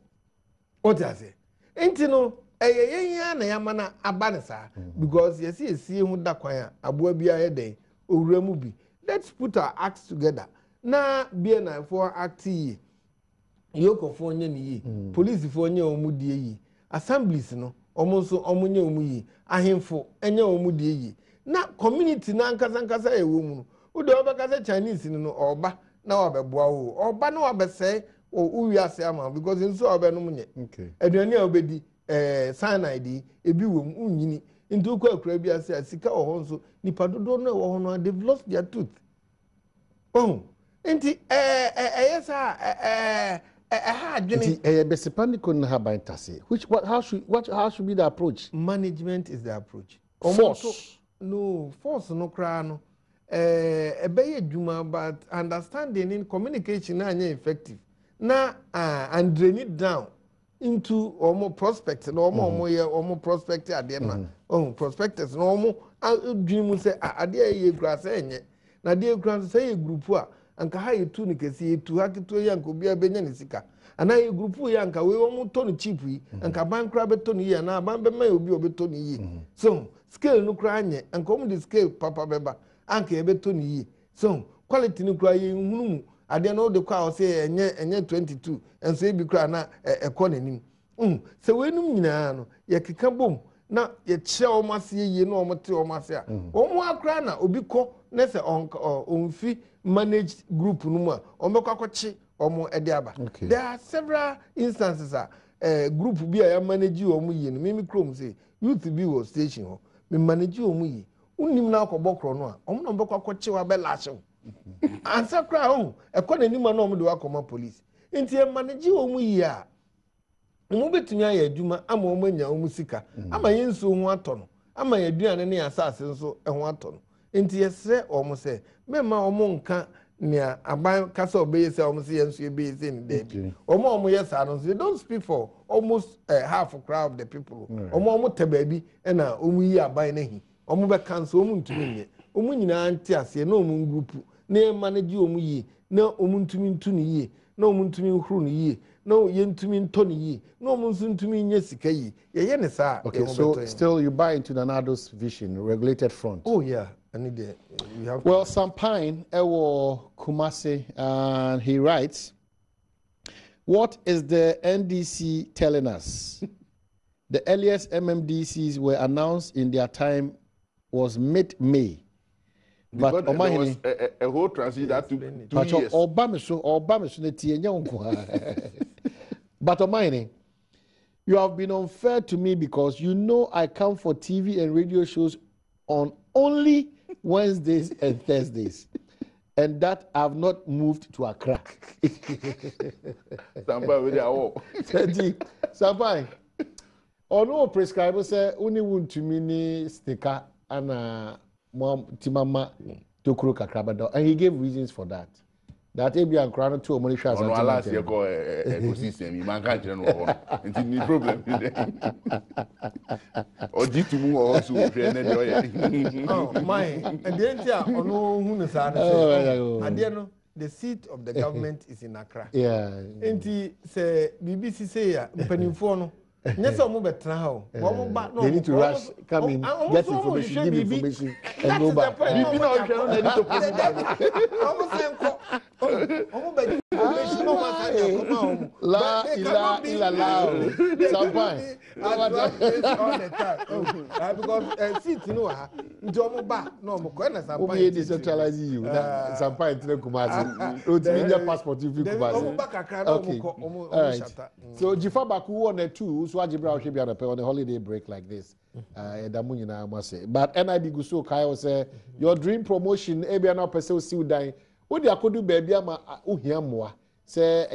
what I say enti no yen na ya mana aba ne sa because yes esi hu da kwan a aboa bi aye den owura mu bi let's put our acts together na bia na for act yi yoko fo onye ni yi police fo onye omudie yi assemblies no omonso omonye omuyi ahemfo enye omudie yi na community na nkasa ewo mu no ude obakasa Chinese no oba na wabeboa wo oba na wabese uwiase ama because nso oba no munye aduane a obedi cyanide ebi wom unyini nti ukwa akura bi ase sika oho nso nipa dodo no wo ho no they've lost their tooth nti yesa besipanico na habaintase how should be the approach? Management is the approach. Force no cry no ebeye djuma but understanding in communication na effective na and drain it down into omo prospect na omo prospect ade na prospectors na omo djum say ade ye grass enye na de grass say group a anka ha yetu ni kesi yetu ha kito ya nko bia benya ni sika ana ye group ya anka we omo to ni cheap yi anka ban kra beto ni yi na ban be ma obi obeto ni yi so scale no kra anye anka omo the scale papa beba anka e beto ni yi so quality ni kra ye hunu ade no de kwa o say enye 22 enso e bi kra na ekọ nanim se we num nyina no ye keka bom na ye kye omo ase ye no omo te omo ase a omo akra na obi ko na se onfi managed group no mu a omo kwakochi omo ede aba there are several instances group bi a ya manage omo yi no me krom say youth bi wo station ho me manage omo yi unim na akɔbɔ kro no a ɔmo na mbɛkɔ akɔkye wa bɛlaahye ansa kra ho ɛkɔ n'anim na ɔmo de wakɔma police nti e manage ɔmo yi a ɔmo betumi ayɛ adwuma ama ɔmo anya ɔmo sika ama yensu ho atɔ no ama yɛduane ne asase nso ho atɔ no nti yɛsrɛ ɔmo sɛ mɛma ɔmo nka nea aban kasa obeye say almost yensu ebeye say in there omo yes and they don't speak for almost half a crowd of the people omo tebabi e na omo yi aban na hi omo be cancel omo ntumi nye omo nyina ante ase na omo group na manage omo yi na omo ntumi ntu ne yi na omo ntumi huru ne yi na ye ntumi nto ne yi na omo nso ntumi nye sika yi ye ne saa. Okay, so still you buy into Nanado's vision, regulated front. Oh yeah. Well, Sampine Ewo Kumasi, and he writes, what is the NDC telling us? The earliest MMDCs were announced in their time was mid-May. But there was a whole transition that took 2 years. But Omani, you have been unfair to me because you know I come for TV and radio shows on only Wednesdays and Thursdays, and that I've not moved to Accra. Sampai with our Sampai. Ono prescriber say only want to mini sticker and mom timama to kuro kakrabado, and he gave reasons for that. That AB and Crown to money shares. No, last year go ecosystem. You man can't general. It's the problem. Or did to move also. Oh my! And the entire ono who knows how the seat of the government is in Accra. Yeah. And he say BBC say ya mpanimfo yes, I'm over now. They need to rush, come in, get information, give information, and go back. La ila Sampai. Because seat you know njomo ba no mo ko na Sampai. We decentralize you. Sampai tire Kumasi. O ti media passport you Kumasi. Okay. All right. So Jifa Baku 1 and 2 so Ajibra should be on a holiday break like this. But NIB Guso Kyle say your dream promotion ebia na person see die. What they could do baby ama uhia moa. Say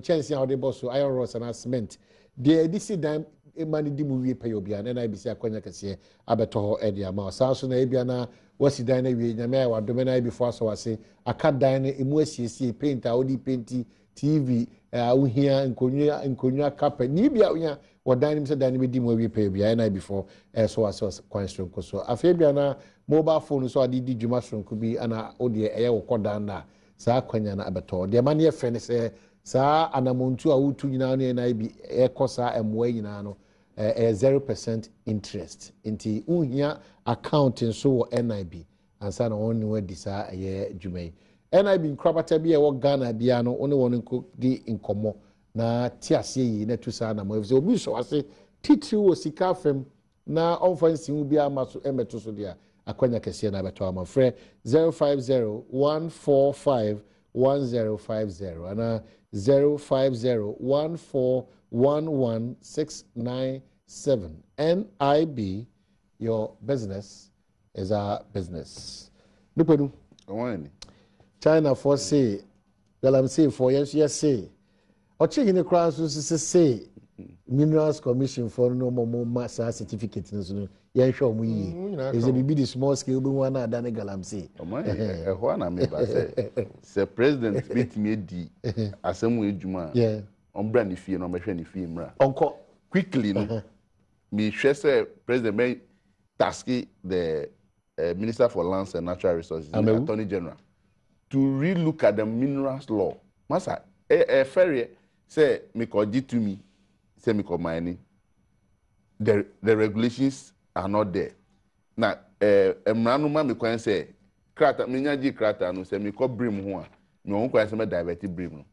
chance how they boss so iron rods and cement. The DC dime money di movie pay obia and NIB say akwanya kese abeto ho e dia ma. Sa so na ebia na wasi dan na wie nyame wa do me na before so wase aka dan na emu asiesie paint a odi painti TV uhia nkonya carpet ni bia unya wadan nim se dan be di mo wi pay bia na before so was kwan stronko so afa bia na mobile phone so adi di dwuma stronko bi ana odi eye wo kodan na saa kwanya na abeto de ma ne fe ne se saa anamontu a wutu nyina no na bi ekosa emwa nyina no 0% interest nti uhia accounting so wo NIB ansa na won we di saa eye dwuma NIB nkrabata bi e wo Ghana bia no one won nko di nkomo na tiase yi na tusa na mo efse obi so ase titiri wo sika fam na onfansi hu bia maso emeto so dia akwanya kese na beto amafre 0501451050 ana 0501411697 NIB your business is our business. Dupenu China for say, well, I'm saying for yes, say. Or checking the crowds to say, Minerals Commission for no more master certificate. Yeah, show me. Is a bit small scale, but one than a galamsey. One I may say, President meet me the assembly Juma. Yeah, on brandy fee and on my friendly fee. Uncle, quickly, no. Me, say, President may task the Minister for Lands and Natural Resources, the Attorney General, to relook at the minerals law. Masa, ferry say me call G to me, say me call mining. The regulations are not there. Now, Mranuma me can say, krata, me nyaji krata no say me call brim one. Me won't quite say me diverted brim.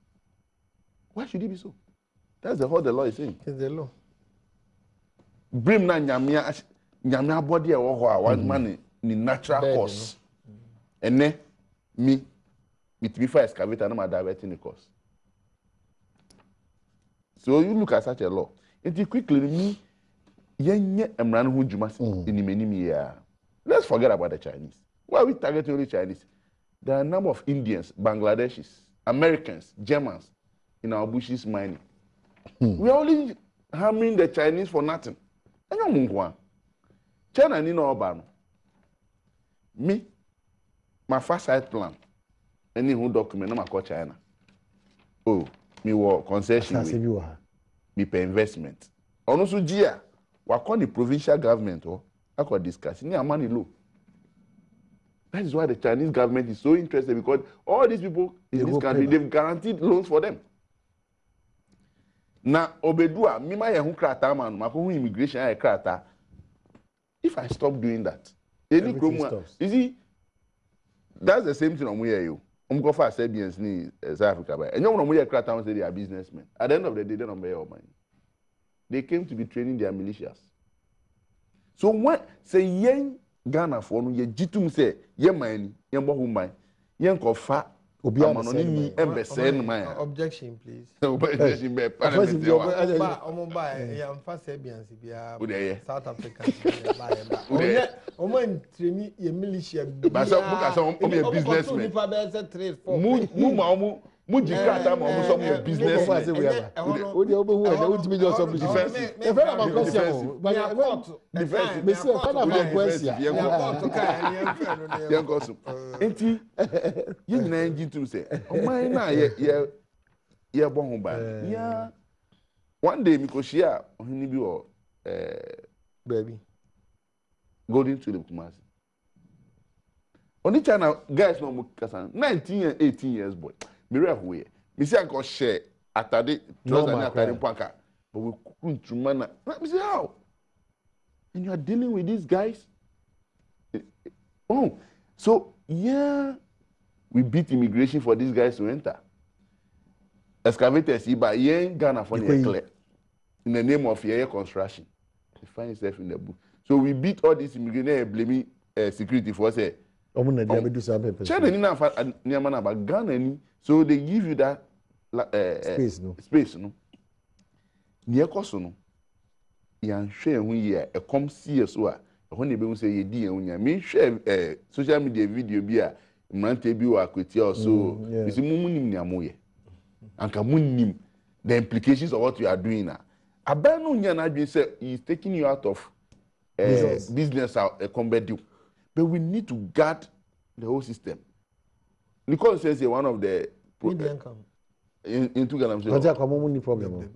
Why should it be so? That's the whole the law is saying. It's the law. Brim na nyamia body e wo ho a one man ni natural course. Ene me it be for excavator no ma diverting the course. So you look at such a law. It quickly me yenye emran hu dwuma inimenim ya. let's forget about the Chinese. Why are we targeting only Chinese? There are a number of Indians, Bangladeshis, Americans, Germans in our bushes mining. We are only harming the Chinese for nothing. China ni no oba no. Me, my first side plan, any who document na call China. Oh, me work concession. Me pay investment. Ono so gia, we call the provincial government I could discuss. Ni money low. That is why the Chinese government is so interested, because all these people in this country, they've guaranteed loans for them. Now, Obedua, me my krata man, my immigration krata. If I stop doing that, any promo, you see, that's the same thing on you. Go for Serbians in South Africa, and you know we krata say they are businessmen. At the end of the day, they don't pay your money. They came to be training their militias. So when say young Ghana for no ye jitum say ye man ye bo hu man ye nkofa obi amanoni embese no man. Objection, please. Objection be parliament. Omba ye amfa Serbians bia South Africans ba. Omo training ye militia bia. Ba so buka so o be businessman. Nipa be say 3 4. Mu jikata ma omo so mo businessman. O de obo hu e o timi jo so defense. E fe na ma question. Defense. Me say kana ma question. Ye go so. Enti ye nyina ngitu say o man na ye bo ho ba. Yeah. One day mi ko share ohini bi o baby golden to the Kumasi. Only China guys no mo kasa 19 and 18 years boy. Me re hoe. Me say I share atade trouser na atade panka. But we couldn't trumana. Me say how? And you are dealing with these guys? Oh. So, yeah, we beat immigration for these guys to enter. Excavators, but yeah, Ghana for the clear. In the name of air construction. They find itself in the book. So we beat all these immigrants blaming security for say. China ni na niamana ba Ghana ni, so they give you that space no. Ni ekoso no. Yan hwe hu ye e come see so a ho ne be hu say ye di yan nya. Me hwe social media video bi a mrante bi wa akweti so bisi munim ni amoye. Anka munim the implications of what you are doing na. Abanu nya na adwen say he is taking you out of business out combat. But we need to guard the whole system. Nicole says one of the into Ghana. What's that common problem?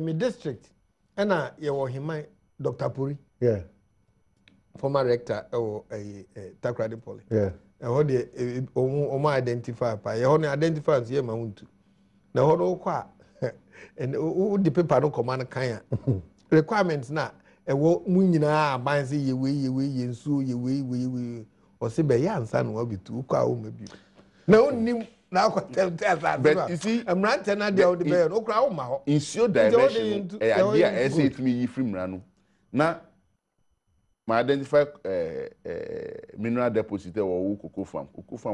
Me district. And you were him, Dr. Puri. Yeah. Former rector or a Takrady Poly. Yeah. And what the identify by you only identify as ye mount. Now, what and the paper no command kaya requirements now. Ewo mu nyina aban se ye nsu ye o se be ya ansa no obitu kwa o mabi na onim na akotemte asase but you see amrante na dia o de be no kra o ma ho insure direction idea say me yi free mra no na ma identify mineral deposit wo cocoa farm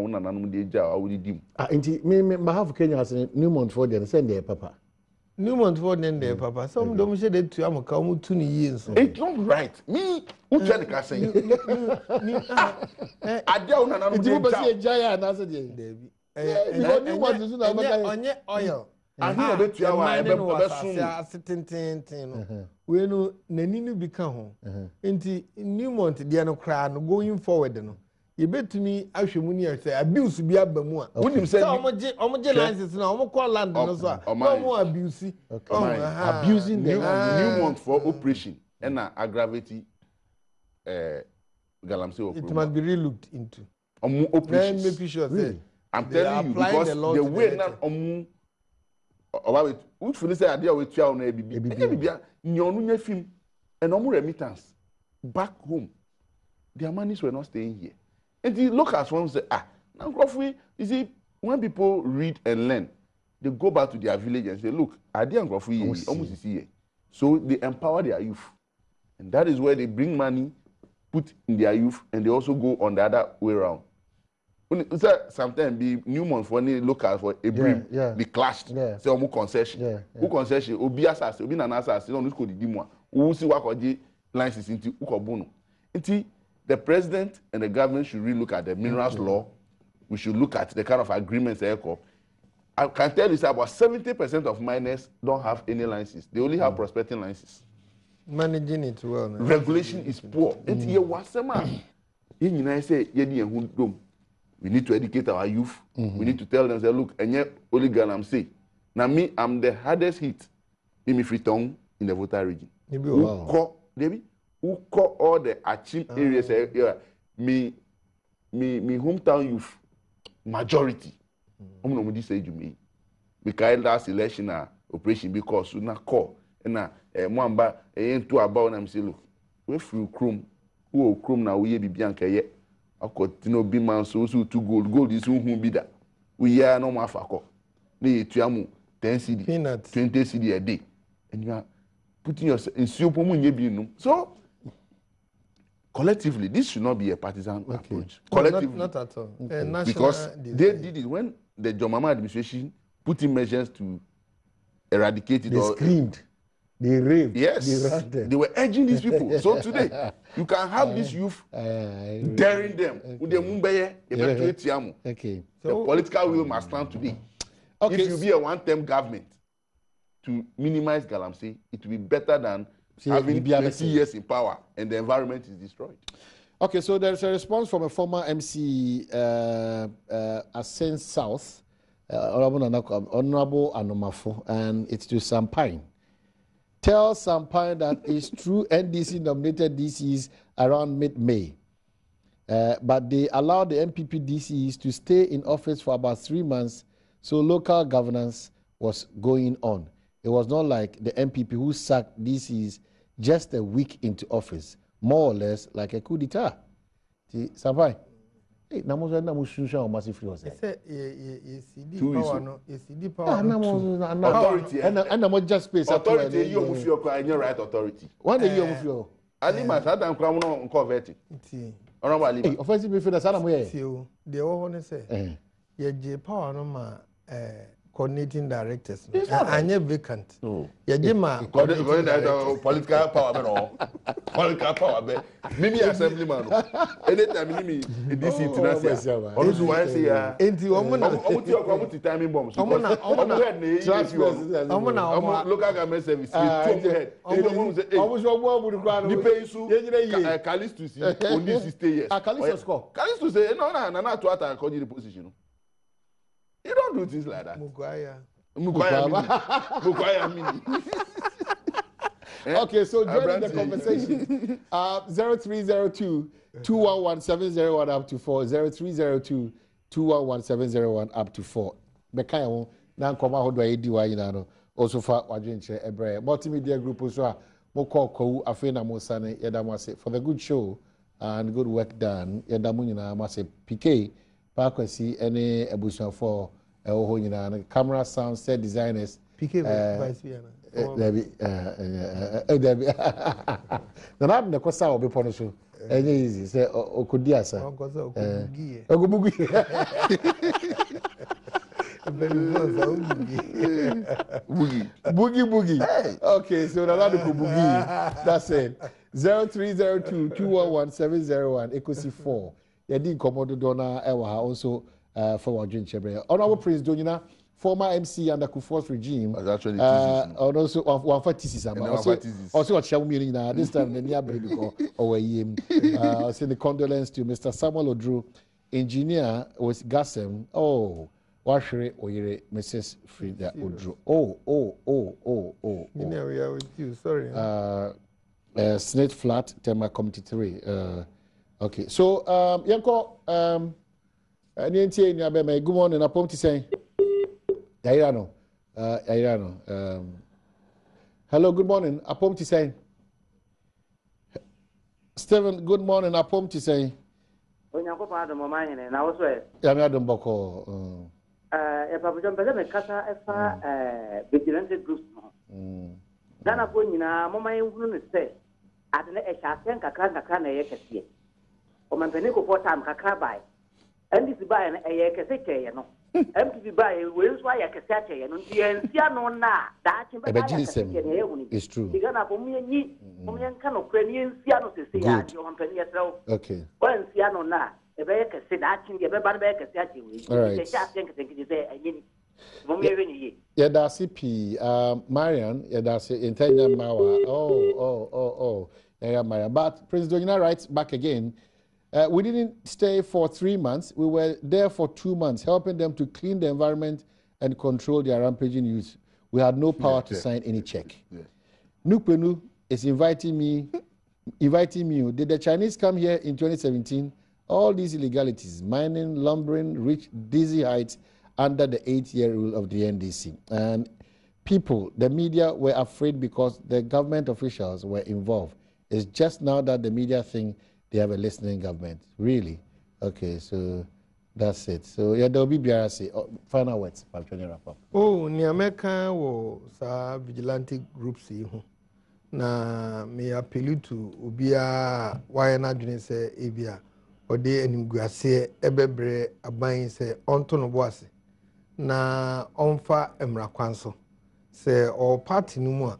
wo nananum de ja wo di dim enti me have Kenya as New Montfort dey send there papa New Montfort then papa. Some don't say that to am to years. It's not right. Me, who tell the say? Adia una na no be say giant na say dey. New one is na onye oil. And he be tua wa be sun. Asetententin. We no nani no bi ka ho. Enti New Mont dey no kra no going forward no. You bet to me, I should money say abuse be abamu. Wouldn't say omoje license na omo call land no so. No more abuse. Abusing the New Mont for operation and aggravate galamsey. It must be relooked into. Operation. Make sure say I'm telling you because the way na oba we feel say ade we tua na bibi. Bibia nyonu nya film and omo remittance back home. Their monies were not staying here. And the locals want to say, now Crawford, you see, when people read and learn, they go back to their village and say, look, I didn't Crawford almost here. So they empower their youth. And that is where they bring money, put in their youth, and they also go on the other way around. Sometimes the New Month for any locals for a brief, they clashed. Say, concession. Who concession? Obi assassin, Obi nan assassin, don't look at the demon. Who see what license into ukobuno. The president and the government should really look at the minerals law. We should look at the kind of agreements they have. I can tell you that about 70% of miners don't have any license. They only have prospecting license. Managing it well. Regulation is poor. We need to educate our youth. We need to tell them, say, look, and yet, only girl I'm saying. Now, me, I'm the hardest hit in Freetown in the Volta region. Who call all the Achim areas? Me, hometown youth, majority. I'm not going to say to me. Because last election, operation because we not call. And now, Mwamba, two about them say, look, we're through Chrome. Who Chrome now, we be Bianca yet. I continue be man so to gold is who be that. We are no more for they 10 CD, 20 CD a day. And you are putting yourself in super moon. So, collectively, this should not be a partisan approach. Collectively. Not at all. Because they did it when the Jomama administration put in measures to eradicate it. They screamed. They raved. Yes. They ranted. They were urging these people. So today, you can have this youth daring them. Okay. The political will must stand today. Okay. If you be a one-term government to minimize Galamsey, it will be better than having 20 years in power and the environment is destroyed. Okay, so there's a response from a former MC Ascent South, Honorable Anomafo, and it's to Sampine. Tell Sampine that it's true NDC nominated DCs around mid-May, but they allowed the MPP DCs to stay in office for about 3 months, so local governance was going on. It was not like the MPP who sacked DCs just a week into office, more or less like a coup d'etat. Sampine. Hey, namozo na mushusha o massive was. CD power no, CD power. Authority. And more just space. Authority you mufio kwa any right authority. One day you mufio. Ali masada nkwa mo no convert. Honorable Ali. Hey, offensive midfielder sana mo ye. The one say. Ye J power no ma coordinating directors. Anye vacant. Ye Jima political power no. Political power be. Mimi assemblyman. Anytime me DC international. Always why say ya. Enti omo timing bomb. Omo na local government service. Omo so mo mu kwa no. Ni pay su. Kalistu si only 60 years. Kalistu score. Kalistu say no na to attack the position. You don't do things like that. Mukwaya mini. Okay, so join the conversation. 0302-211-701 up to 4. 0302-211-701 up to 4. Bekaya won na nkoma hodo edi wa yina no. Also fa wadwenche ebre. Multimedia group so a mo call ko afi na mo sane yeda mo ase for the good show and good work done. Yeda mo nyina mo ase PK Pakwasi any ebusuan for ho nyina camera sound set designers PK vice piano. Debbie na na ko sa obi pono so enye easy say okodi asa ogubugi boogie. Okay, so na do boogie. That's it. 0302-211-701 equals 4. Yedi komodo dona ewa also for Wadrin Chebre. Honorable Prince Donyina, former MC under Kufuor's regime. Actually, also one for thesis. Also, what shall we mean this time? The near baby or him. Send the condolence to Mr. Samuel Odru, engineer with Gassem. Oh, Washere Oyere, Mrs. Frida Odru. Oh. We are with you. Sorry. Snake Flat, Tema Committee 3. Okay, so Yanko, good morning. I want to say, Yairano. Hello, good morning. I want to say, Stephen. Good morning. I want to say, Adom Boko. Vigilante groups. Ghana po nyina mama ehunu ne se ade na ehyasen kakra na yekese o mampani ko for time kakra bai ndisi bai na eyekese keye no MTV by where's why I can catch you and the no na that it's true. You gonna for me kind of Ukrainian Siano to say your company as well. Okay. Well, Siano na a bear can say that in the Beban Bear can catch you. All right. Yeah, that's CP. Marian, yeah, that's Intended Mawa. Oh. Yeah, Marian. But President Donyina writes back again. We didn't stay for 3 months. We were there for 2 months, helping them to clean the environment and control their rampaging youth. We had no power to sign any check. Yeah. Nukpenu is inviting me. Did the Chinese come here in 2017? All these illegalities, mining, lumbering, reached dizzy heights under the 8-year rule of the NDC. And people, the media, were afraid because the government officials were involved. It's just now that the media think they have a listening government. Really? Okay, so that's it. So yeah, there will be BRC. Final words. Oh, ni America wo sa vigilante groups yi ho. Na me appeal to obia why na dwene se ebia ode animguase ebebre aban se onto no boase. Na onfa emra kwanso. Se o party no mu a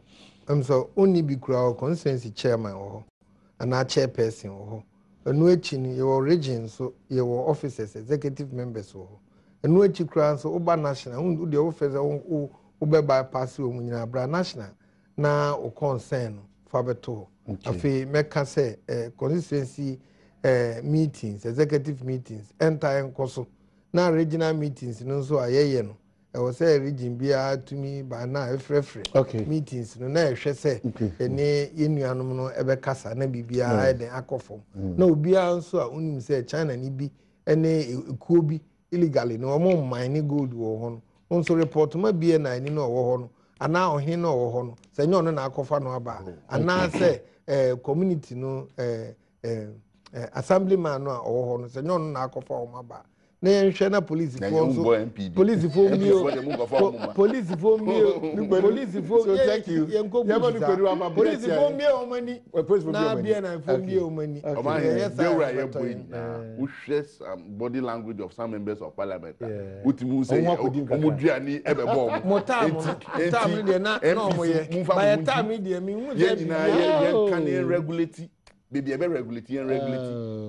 so oni bi kura o consensus chairman ho. And our chairperson or no chin your region so your officers executive members or and no chikran so oba national who the officer who bypass you national na o concern fabeto afi meka say constituency meetings executive meetings entire nkoso na regional meetings no so ayeye no I was say region bia to me by now free meetings no na ehwe say ene yenuanom no ebe kasa na bibia den akofom na obia nso a onim say China ni bi ene ekuo bi illegally no mo mine gold wo ho no nso report ma bia na ni no wo ho no ana ohin no wo ho no say nyo no na akofa no aba ana say community no assemblyman no wo ho no say nyo no na akofa o ma ba na yenhwe na police for so police for me police for so thank you police for me o mani na bia na for me o mani they were here we share some body language of some members of parliament utimu say omuduani ebebo mo time de na mo ye by time de mi hu ye na can regulate baby ebe regulate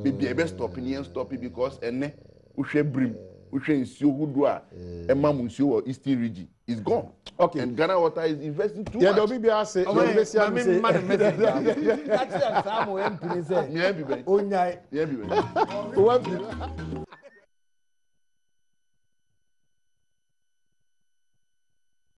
baby ebe stop because ene Ushe brim, Ushe nsuo hudu a ema nsuo wa Eastern region is gone. Okay. And Ghana Water is investing too much. Yeah, don't be say. That's Samuel MP say. MP. Onyai. MP.